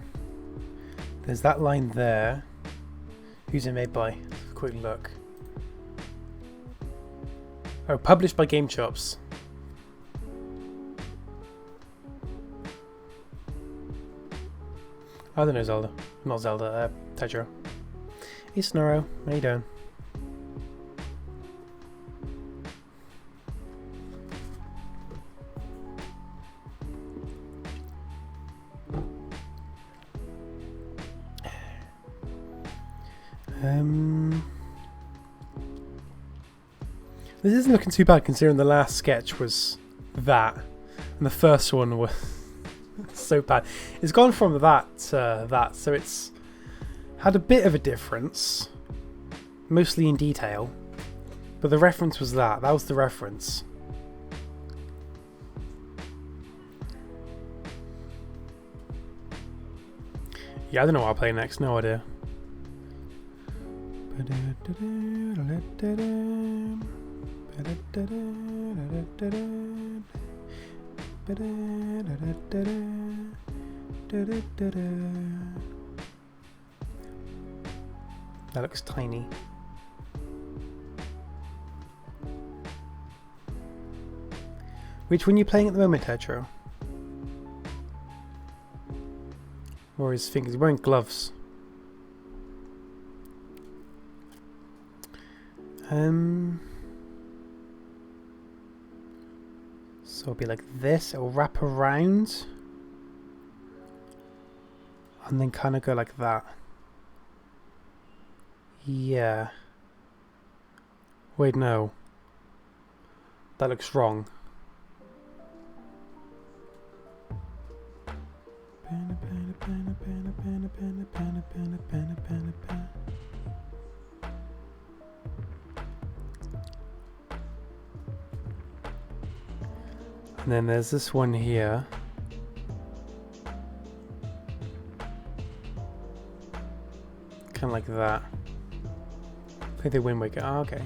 There's that line there. Who's it made by? Let's have a quick look. Oh, published by Game Chops. I don't know Zelda. Not Zelda, Tetro. Hey Snurro, how you doing? This isn't looking too bad considering the last sketch was that, and the first one was so bad. It's gone from that to that, so it's had a bit of a difference, mostly in detail, but the reference was that. That was the reference. Yeah, I don't know what I'll play next, no idea. That looks tiny. Which one are you playing at the moment, Tetro? Or his fingers? He's wearing gloves. So it'll be like this. It'll wrap around, and then kind of go like that. Yeah. Wait, no. That looks wrong. And then there's this one here. Kind of like that. Play the Wind Waker. Oh, okay.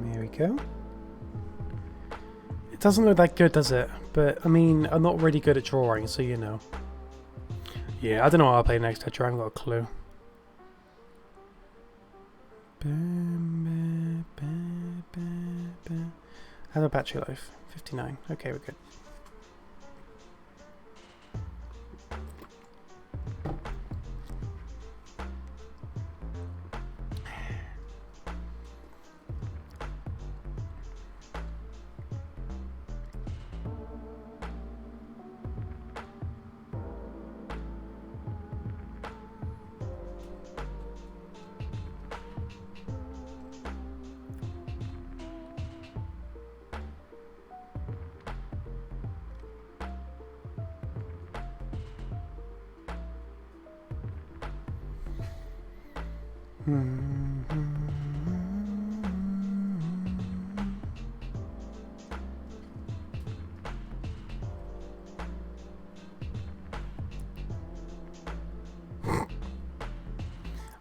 There we go. It doesn't look that good, does it? But, I mean, I'm not really good at drawing, so you know. Yeah, I don't know what I'll play next, Tetro. I haven't got a clue. How's our battery life? 59. Okay, we're good.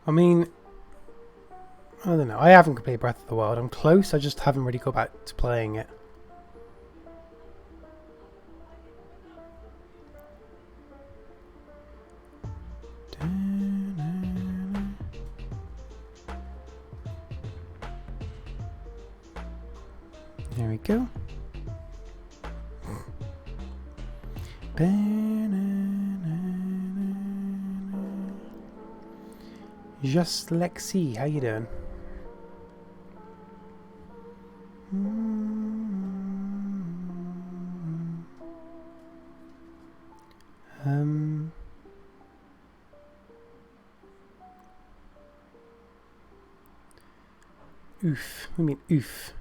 I mean, I don't know. I haven't played Breath of the Wild. I'm close. I just haven't really got back to playing it. There we go. Just Lexi, how you doing? Oof. What do you mean oof?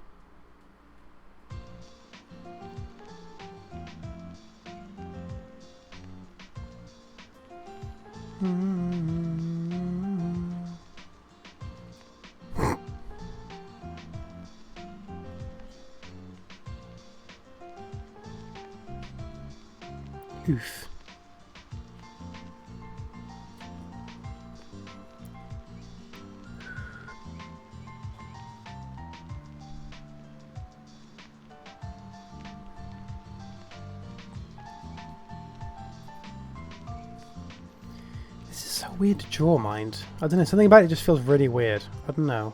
Oof. weird to draw, mind. I don't know, something about it just feels really weird. I don't know.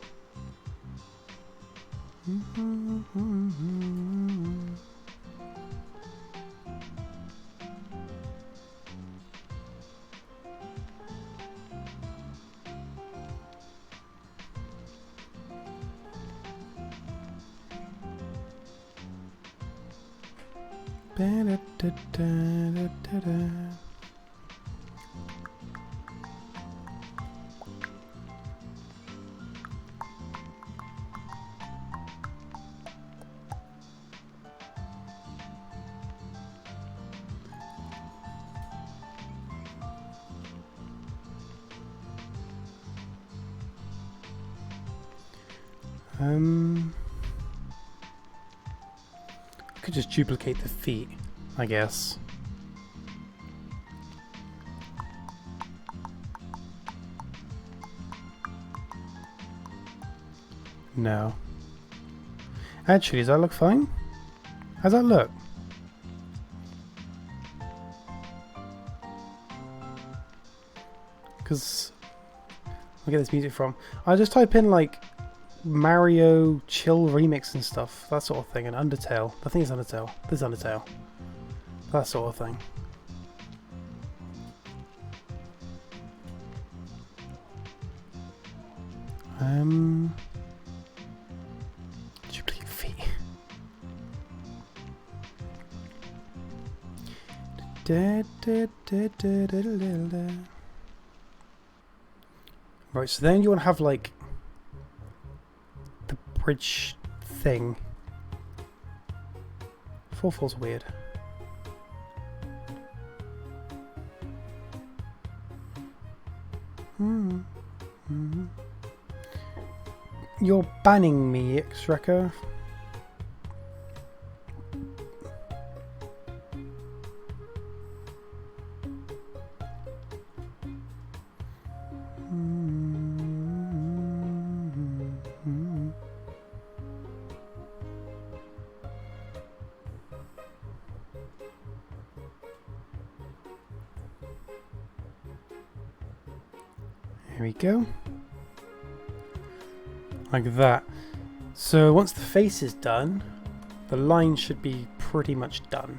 Could just duplicate the feet, I guess. No. Actually, does that look fine? How's that look? Because I'll get this music from. I'll just type in like Mario chill remix and stuff, that sort of thing, and Undertale. I think it's Undertale. This is Undertale. That sort of thing. Duplicate feet. Right, so then you want to have like the bridge thing. 4-4's weird. You're banning me, X-Wrecker. Here we go. Like that. So once the face is done, the line should be pretty much done.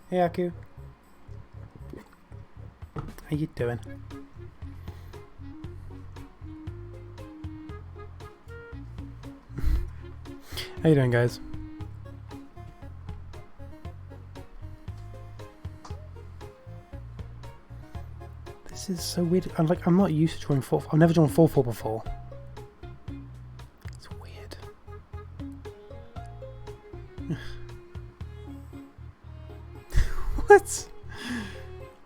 Hey Aku. How you doing? How you doing, guys? This is so weird. I'm not used to drawing 4-4. I've never drawn 4-4 before. It's weird. What?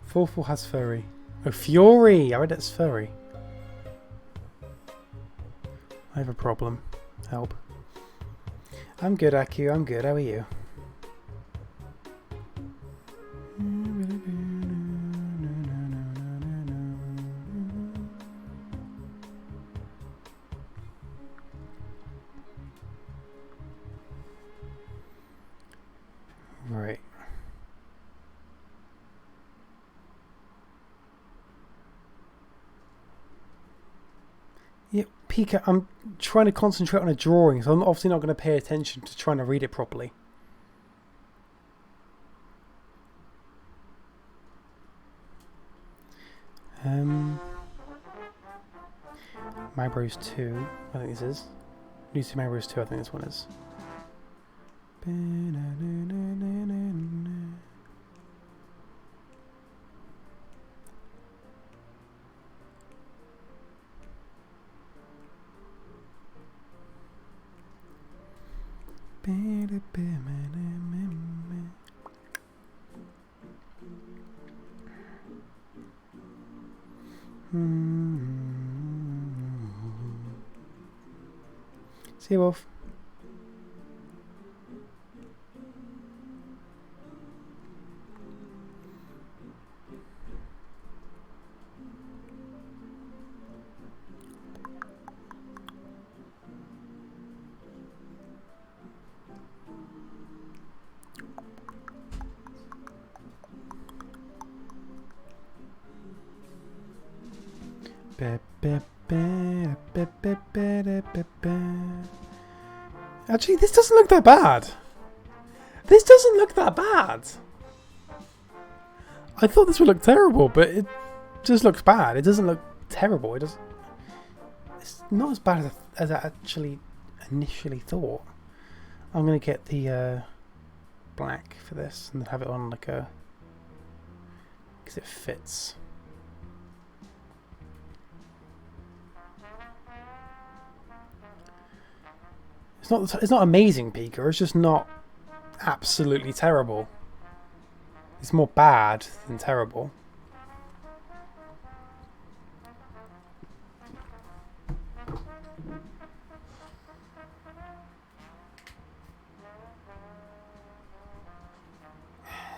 4-4 has furry. Oh, Fury! I read it's furry. I have a problem. Help. I'm good, Aku. I'm good. How are you? Right. Yeah, Pika, I'm trying to concentrate on a drawing, so I'm obviously not going to pay attention to trying to read it properly. My Bros 2, I think this is. New Super Mario Bros 2, I think this one is. See you, Wolf. Actually, this doesn't look that bad. This doesn't look that bad. I thought this would look terrible, but it just looks bad. It doesn't look terrible. It does. It's not as bad as I actually initially thought. I'm gonna get the black for this and then have it on like a, because it fits. It's not amazing, Pika. It's just not absolutely terrible. It's more bad than terrible.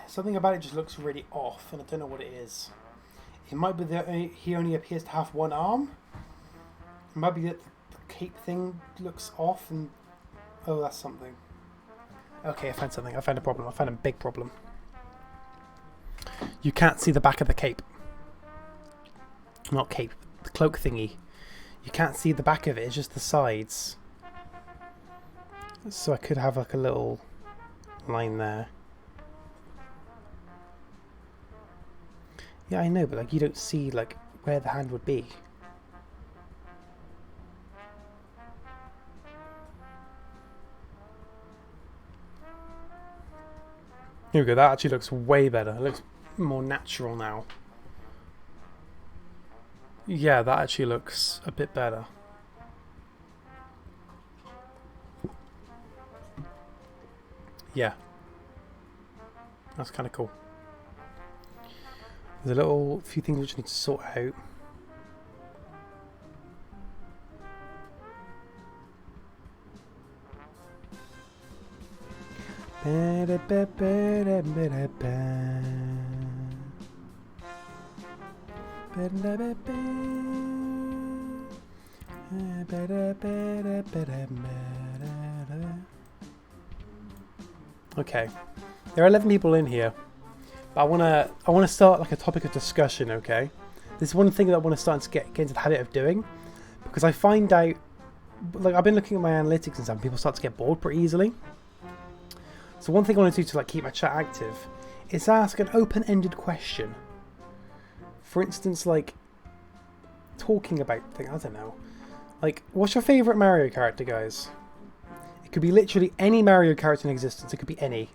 Something about it just looks really off, and I don't know what it is. It might be that he only appears to have one arm. It might be that the cape thing looks off, and oh, that's something. Okay, I found something. I found a problem. I found a big problem. You can't see the back of the cape. Not cape, the cloak thingy. You can't see the back of it, it's just the sides. So I could have like a little line there. Yeah, I know, but like you don't see like where the hand would be. Here we go, that actually looks way better. It looks more natural now. Yeah, that actually looks a bit better. Yeah. That's kind of cool. There's a few things which I need to sort out. Okay, there are 11 people in here, but I wanna start like a topic of discussion. Okay, this is one thing that I want to start to get into the habit of doing, because I find out, like I've been looking at my analytics and stuff, and people start to get bored pretty easily. So one thing I want to do to like keep my chat active is ask an open-ended question. For instance, like talking about things. I don't know. Like, what's your favourite Mario character, guys? It could be literally any Mario character in existence. It could be any.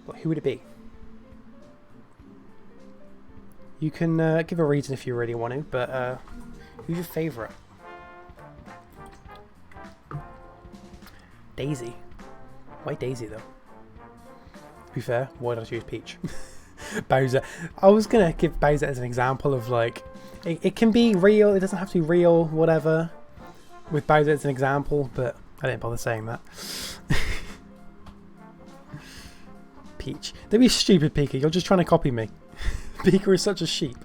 But who would it be? You can give a reason if you really want to, but who's your favourite? Daisy. Why Daisy, though? To be fair, why did I choose Peach? Bowser. I was going to give Bowser as an example of, like, it can be real, it doesn't have to be real, whatever, with Bowser as an example, but I didn't bother saying that. Peach. Don't be stupid, Pika, you're just trying to copy me. Pika is such a sheep.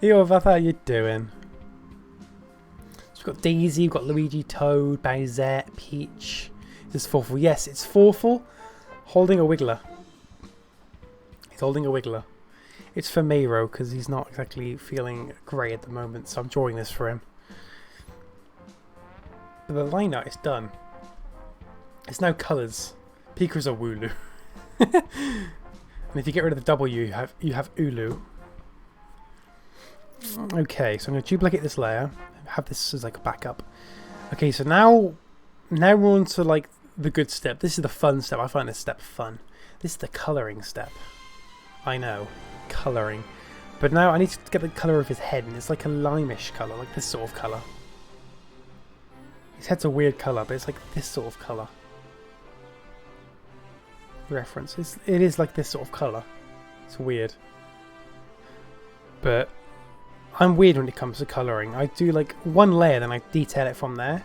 Yo, that's how you're doing. So we've got Daisy, we've got Luigi, Toad, Bowser, Peach. This is Forful. Yes, it's Forful holding a Wiggler. He's holding a Wiggler. It's for Miro because he's not exactly feeling great at the moment, so I'm drawing this for him. But the line art is done. It's now colours. Pika's a Wooloo. And if you get rid of the W, you have Ulu. Okay, so I'm going to duplicate this layer. Have this as like a backup. Okay, so now we're on to like the good step. This is the fun step. I find this step fun. This is the colouring step. I know. Colouring. But now I need to get the colour of his head, and it's like a limeish colour, like this sort of colour. His head's a weird colour, but it's like this sort of colour. Reference. It is like this sort of colour. It's weird. But I'm weird when it comes to colouring. I do like one layer, then I detail it from there.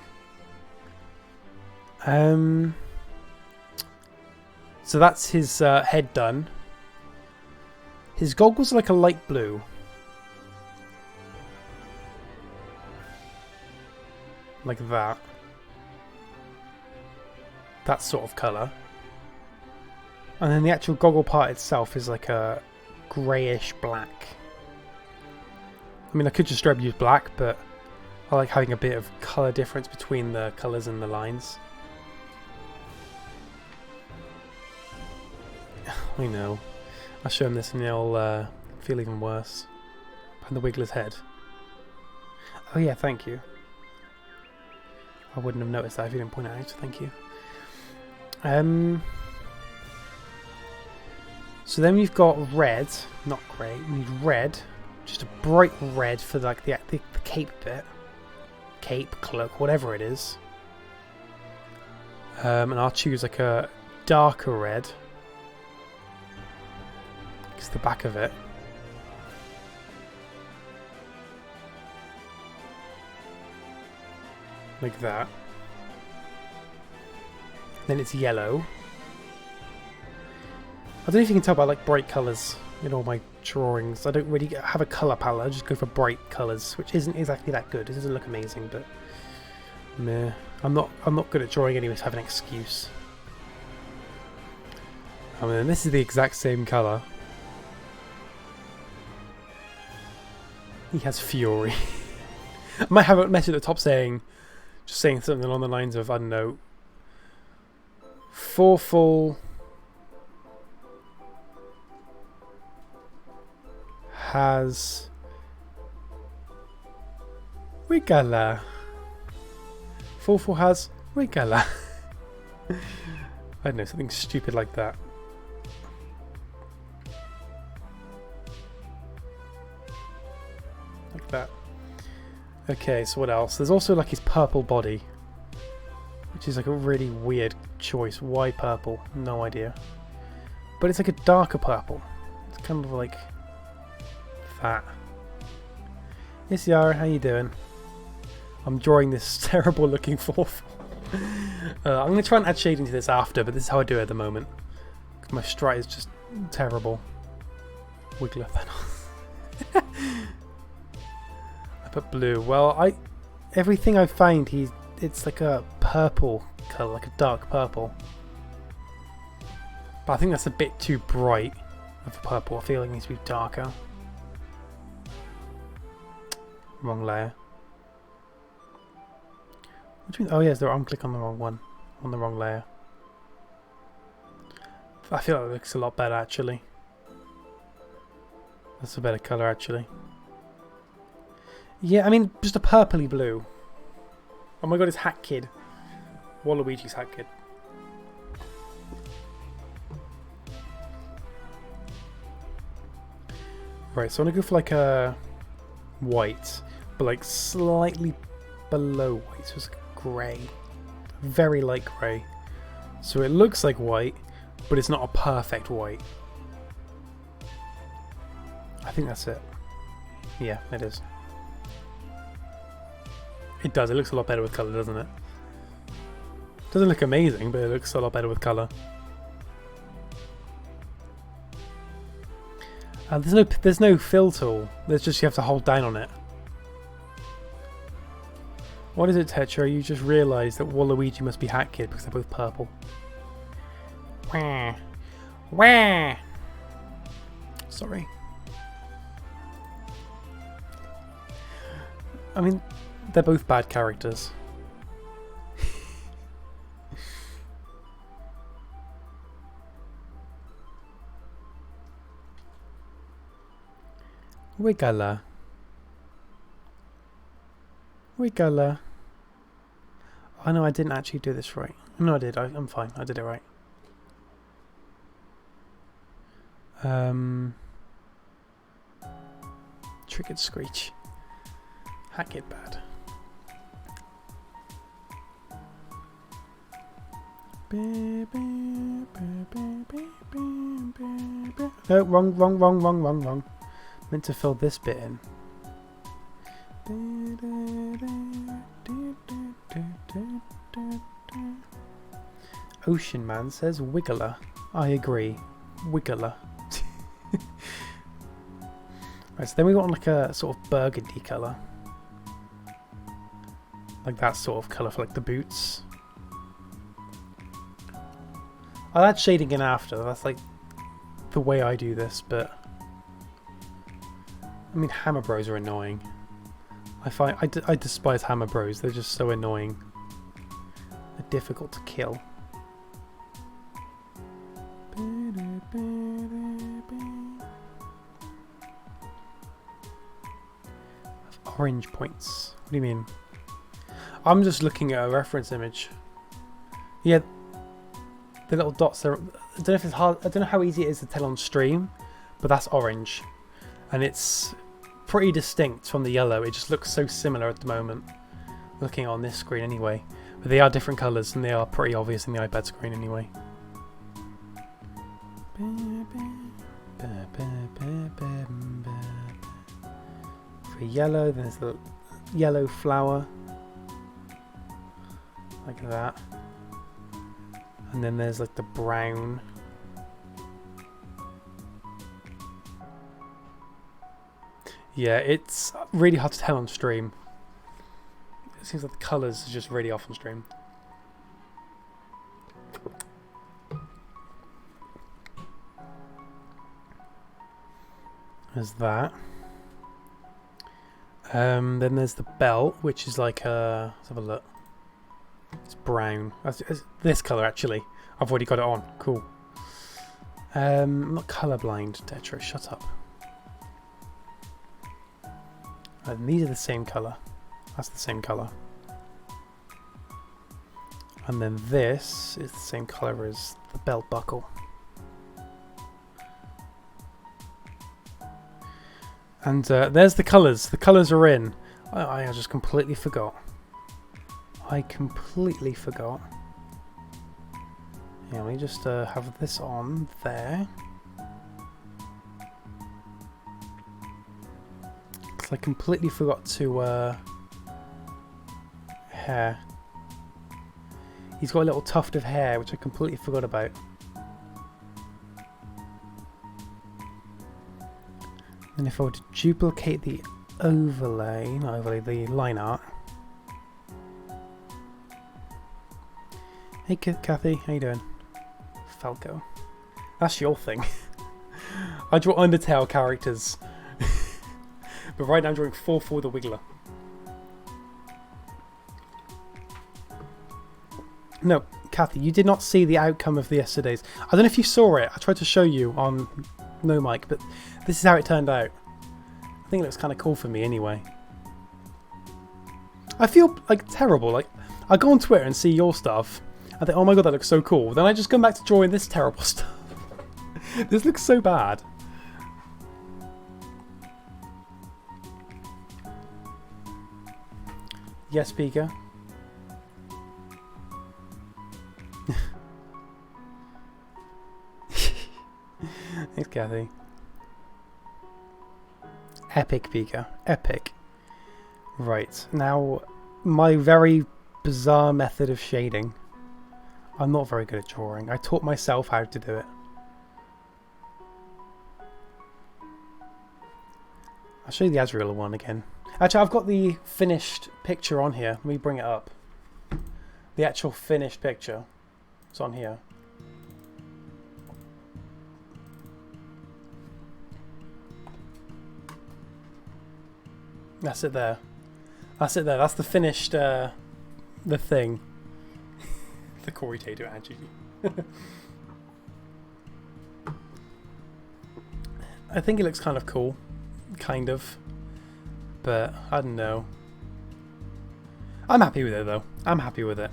So that's his head done. His goggles are like a light blue. Like that. That sort of colour. And then the actual goggle part itself is like a greyish black. I mean, I could just straight up use black, but I like having a bit of colour difference between the colours and the lines. I know. I'll show him this and he'll feel even worse. And the Wiggler's head. Oh yeah, thank you. I wouldn't have noticed that if you didn't point it out, so thank you. So then we've got red, not grey, we need red. Just a bright red for like the cape bit. Cape, cloak, whatever it is. And I'll choose like a darker red. It's the back of it. Like that. Then it's yellow. I don't know if you can tell by like bright colours in all my drawings. I don't really have a colour palette, I just go for bright colours, which isn't exactly that good. It doesn't look amazing, but meh. I'm not good at drawing anyway, so I have an excuse. I mean, this is the exact same colour. He has fury. I might have a message at the top saying something along the lines of, I don't know, Forful has Wigala. Forful has Wigala. I don't know, something stupid like that. Like that. Okay, so what else? There's also like his purple body, which is like a really weird choice. Why purple? No idea. But it's like a darker purple. It's kind of like that. Yes, Yara, how you doing? I'm drawing this terrible looking Forful. I'm going to try and add shading to this after, but this is how I do it at the moment. My stride is just terrible. Wiggler Thanos. I put blue. Well, everything I find, it's like a purple colour, like a dark purple. But I think that's a bit too bright of a purple. I feel like it needs to be darker. Wrong layer. What do you mean? Oh yes, I'm clicking on the wrong one. On the wrong layer. I feel like it looks a lot better actually. That's a better colour actually. Yeah, I mean, just a purpley blue. Oh my god, it's Hat Kid. Waluigi's Hat Kid. Right, so I'm gonna go for like a white, but like slightly below white, so it's like grey. Very light grey. So it looks like white, but it's not a perfect white. I think that's it. Yeah, it is. It does, it looks a lot better with colour, doesn't it? Doesn't look amazing, but it looks a lot better with colour. There's no fill tool. There's just you have to hold down on it. What is it, Tetra? You just realised that Waluigi must be Hat Kid because they're both purple. Wah. Wah. Sorry. I mean, they're both bad characters. Wigala. Wigala. Oh no, I didn't actually do this right. No, I did. I'm fine. I did it right. Triggered Screech. Hack it bad. No, wrong. Meant to fill this bit in. Ocean Man says Wiggler. I agree. Wiggler. Right, so then we want like a sort of burgundy colour. Like that sort of colour for like the boots. I'll add shading in after. That's like the way I do this, but I mean, Hammer Bros are annoying. I despise Hammer Bros. They're just so annoying. They're difficult to kill. Orange points. What do you mean? I'm just looking at a reference image. Yeah, the little dots are. I don't know if it's hard. I don't know how easy it is to tell on stream, but that's orange, and it's pretty distinct from the yellow. It just looks so similar at the moment, looking on this screen anyway. But they are different colours, and they are pretty obvious in the iPad screen anyway. For yellow, then there's the yellow flower, like that, and then there's like the brown. Yeah, it's really hard to tell on stream. It seems like the colours are just really off on stream. There's that. Then there's the belt, which is like a. Let's have a look. It's brown. It's this colour actually. I've already got it on. Cool. I'm not colourblind, Tetris. Shut up. And these are the same colour. That's the same colour. And then this is the same colour as the belt buckle. And there's the colours. The colours are in. I just completely forgot. I completely forgot. Yeah, let me just have this on there. Because I completely forgot to... hair. He's got a little tuft of hair, which I completely forgot about. And if I were to duplicate the overlay, not overlay, the line art. Hey Kathy, how you doing? Falco. That's your thing. I draw Undertale characters. But right now I'm drawing 4 the Wiggler. No, Kathy, you did not see the outcome of the yesterday's. I don't know if you saw it. I tried to show you on no mic, but this is how it turned out. I think it looks kind of cool for me anyway. I feel like terrible. Like I go on Twitter and see your stuff. I think, oh my god, that looks so cool. Then I just come back to drawing this terrible stuff. This looks so bad. Yes, Pika. Thanks, Kathy. Epic, Pika. Epic. Right, now my very bizarre method of shading. I'm not very good at drawing. I taught myself how to do it. I'll show you the Azrael one again. Actually, I've got the finished picture on here. Let me bring it up. The actual finished picture. It's on here. That's it there. That's it there. That's the finished, the thing. The Corey Tato Angie. I think it looks kind of cool. Kind of. But, I don't know. I'm happy with it, though. I'm happy with it.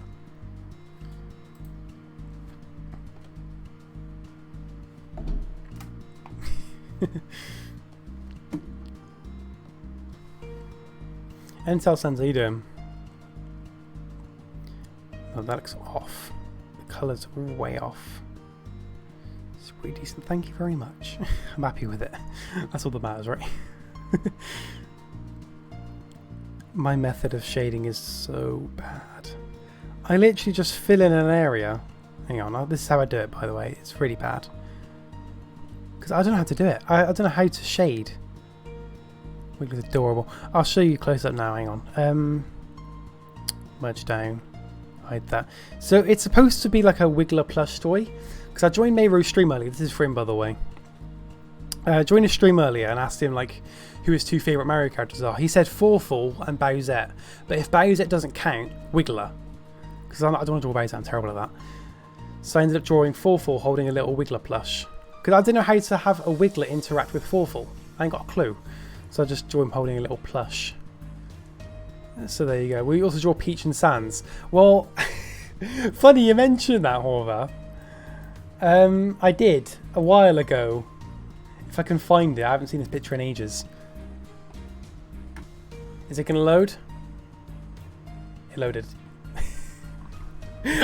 Intel Sense, how you doing? Oh, that looks off. The colours are way off. It's pretty decent. Thank you very much. I'm happy with it. That's all that matters, right? My method of shading is so bad. I literally just fill in an area. Hang on, this is how I do it, by the way. It's really bad. Because I don't know how to do it. I don't know how to shade. Wiggler's adorable. I'll show you close up now, hang on. Merge down. Hide that. So it's supposed to be like a Wiggler plush toy. Because I joined Mayro's stream earlier. This is for him, by the way. joined a stream earlier and asked him like who his 2 favourite Mario characters are. He said Fawful and Bowsette, but if Bowsette doesn't count, Wiggler. Because I don't want to draw Bowsette, I'm terrible at that. So I ended up drawing Fawful holding a little Wiggler plush. Because I didn't know how to have a Wiggler interact with Fawful. I ain't got a clue. So I just drew him holding a little plush. So there you go. We also draw Peach and Sans. Well, funny you mentioned that, Horvath. I did a while ago. If I can find it, I haven't seen this picture in ages. Is it going to load? It loaded.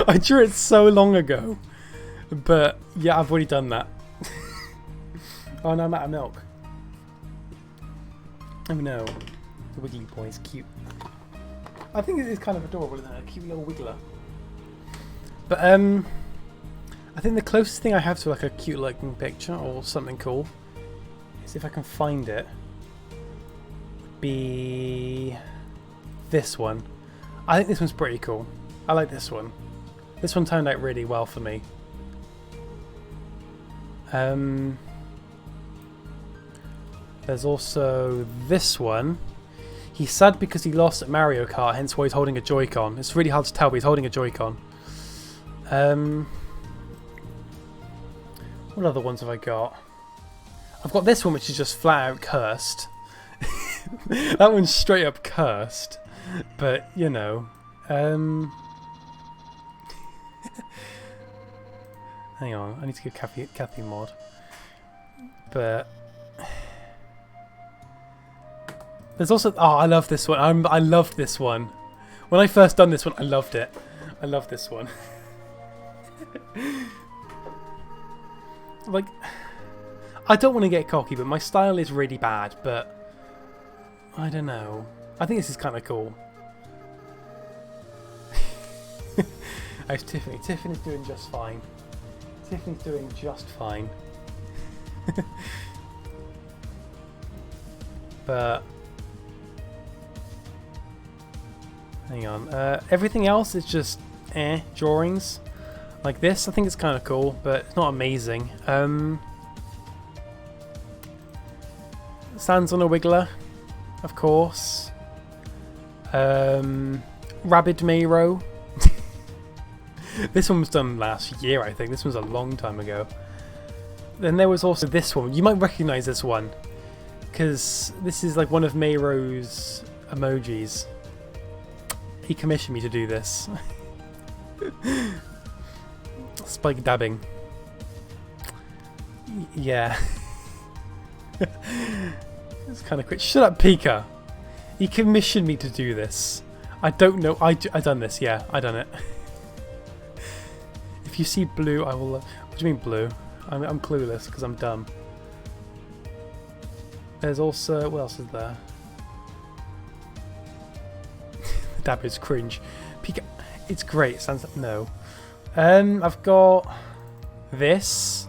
I drew it so long ago. But yeah, I've already done that. Oh no, I'm out of milk. Oh no. The Wiggly boy is cute. I think it is kind of adorable, isn't it? A cute little Wiggler. But I think the closest thing I have to like a cute looking picture or something cool is if I can find it. Be this one. I think this one's pretty cool. I like this one. This one turned out really well for me. There's also this one. He's sad because he lost at Mario Kart, hence why he's holding a Joy-Con. It's really hard to tell, but he's holding a Joy-Con. What other ones have I got? I've got this one, which is just flat out cursed. That one's straight up cursed. But, you know. Hang on, I need to give Kathy a mod. But there's also... Oh, I love this one. I loved this one. When I first done this one, I loved it. I love this one. Like, I don't want to get cocky, but my style is really bad, but I don't know. I think this is kind of cool. How's Tiffany? Tiffany's doing just fine. Tiffany's doing just fine. But hang on. Everything else is just drawings. Like this, I think it's kind of cool, but it's not amazing. Sans on a Wiggler, of course. Rabid Mayro. This one was done last year, I think. This one's a long time ago. Then there was also this one. You might recognise this one, because this is like one of Mayro's emojis. He commissioned me to do this. Spike dabbing. Yeah. It's kind of quick. Shut up, Pika. He commissioned me to do this. I don't know. I done this. Yeah, I done it. If you see blue, I will... what do you mean blue? I'm clueless because I'm dumb. There's also... what else is there? The dab is cringe. Pika... it's great. Sounds like... no. I've got this.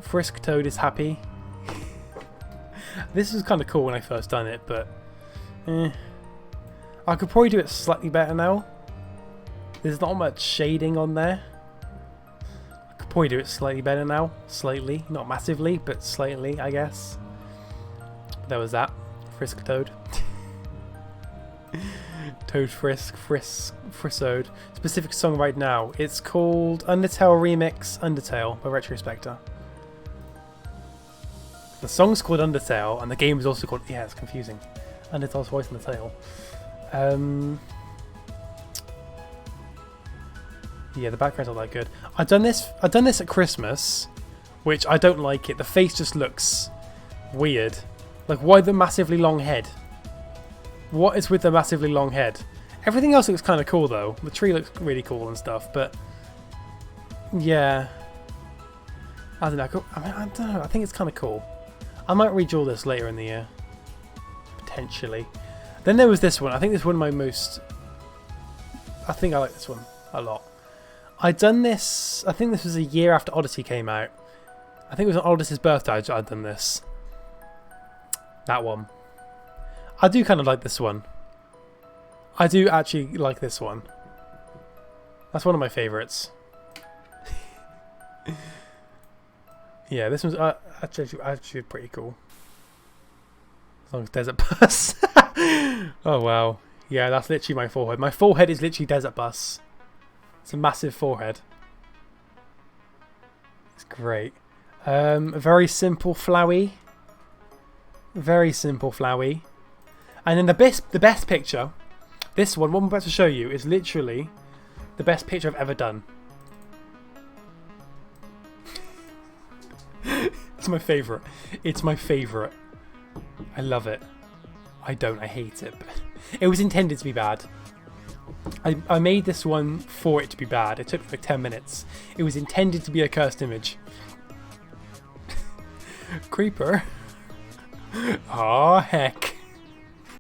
Frisk Toad is happy. This was kind of cool when I first done it, but I could probably do it slightly better now. There's not much shading on there. I could probably do it slightly better now. Slightly. Not massively, but slightly, I guess. But there was that. Frisk Toad. Toad Frisk, Frisode. Specific song right now. It's called Undertale Remix Undertale by Retrospector. The song's called Undertale, and the game is also called... yeah, it's confusing. Undertale's voice on the tail. Yeah, the background's not that good. I've done this at Christmas, which I don't like it. The face just looks weird. Like, why the massively long head? What is with the massively long head? Everything else looks kind of cool, though. The tree looks really cool and stuff, but... yeah. I don't know. I don't know. I think it's kind of cool. I might redraw this later in the year. Potentially. Then there was this one. I think this is one of my most... I think I like this one a lot. I'd done this... I think this was a year after Odyssey came out. I think it was on Odyssey's birthday I'd done this. That one. I do kind of like this one. I do actually like this one. That's one of my favourites. Yeah, this one's... Actually pretty cool. As long as desert bus. Oh wow. Yeah, that's literally my forehead. My forehead is literally desert bus. It's a massive forehead. It's great. Very simple flowy. Very simple flowy. And then the best picture, this one, what I'm about to show you, is literally the best picture I've ever done. It's my favourite. It's my favourite. I love it. I hate it. But it was intended to be bad. I made this one for it to be bad. It took like 10 minutes. It was intended to be a cursed image. Creeper. Aw, heck.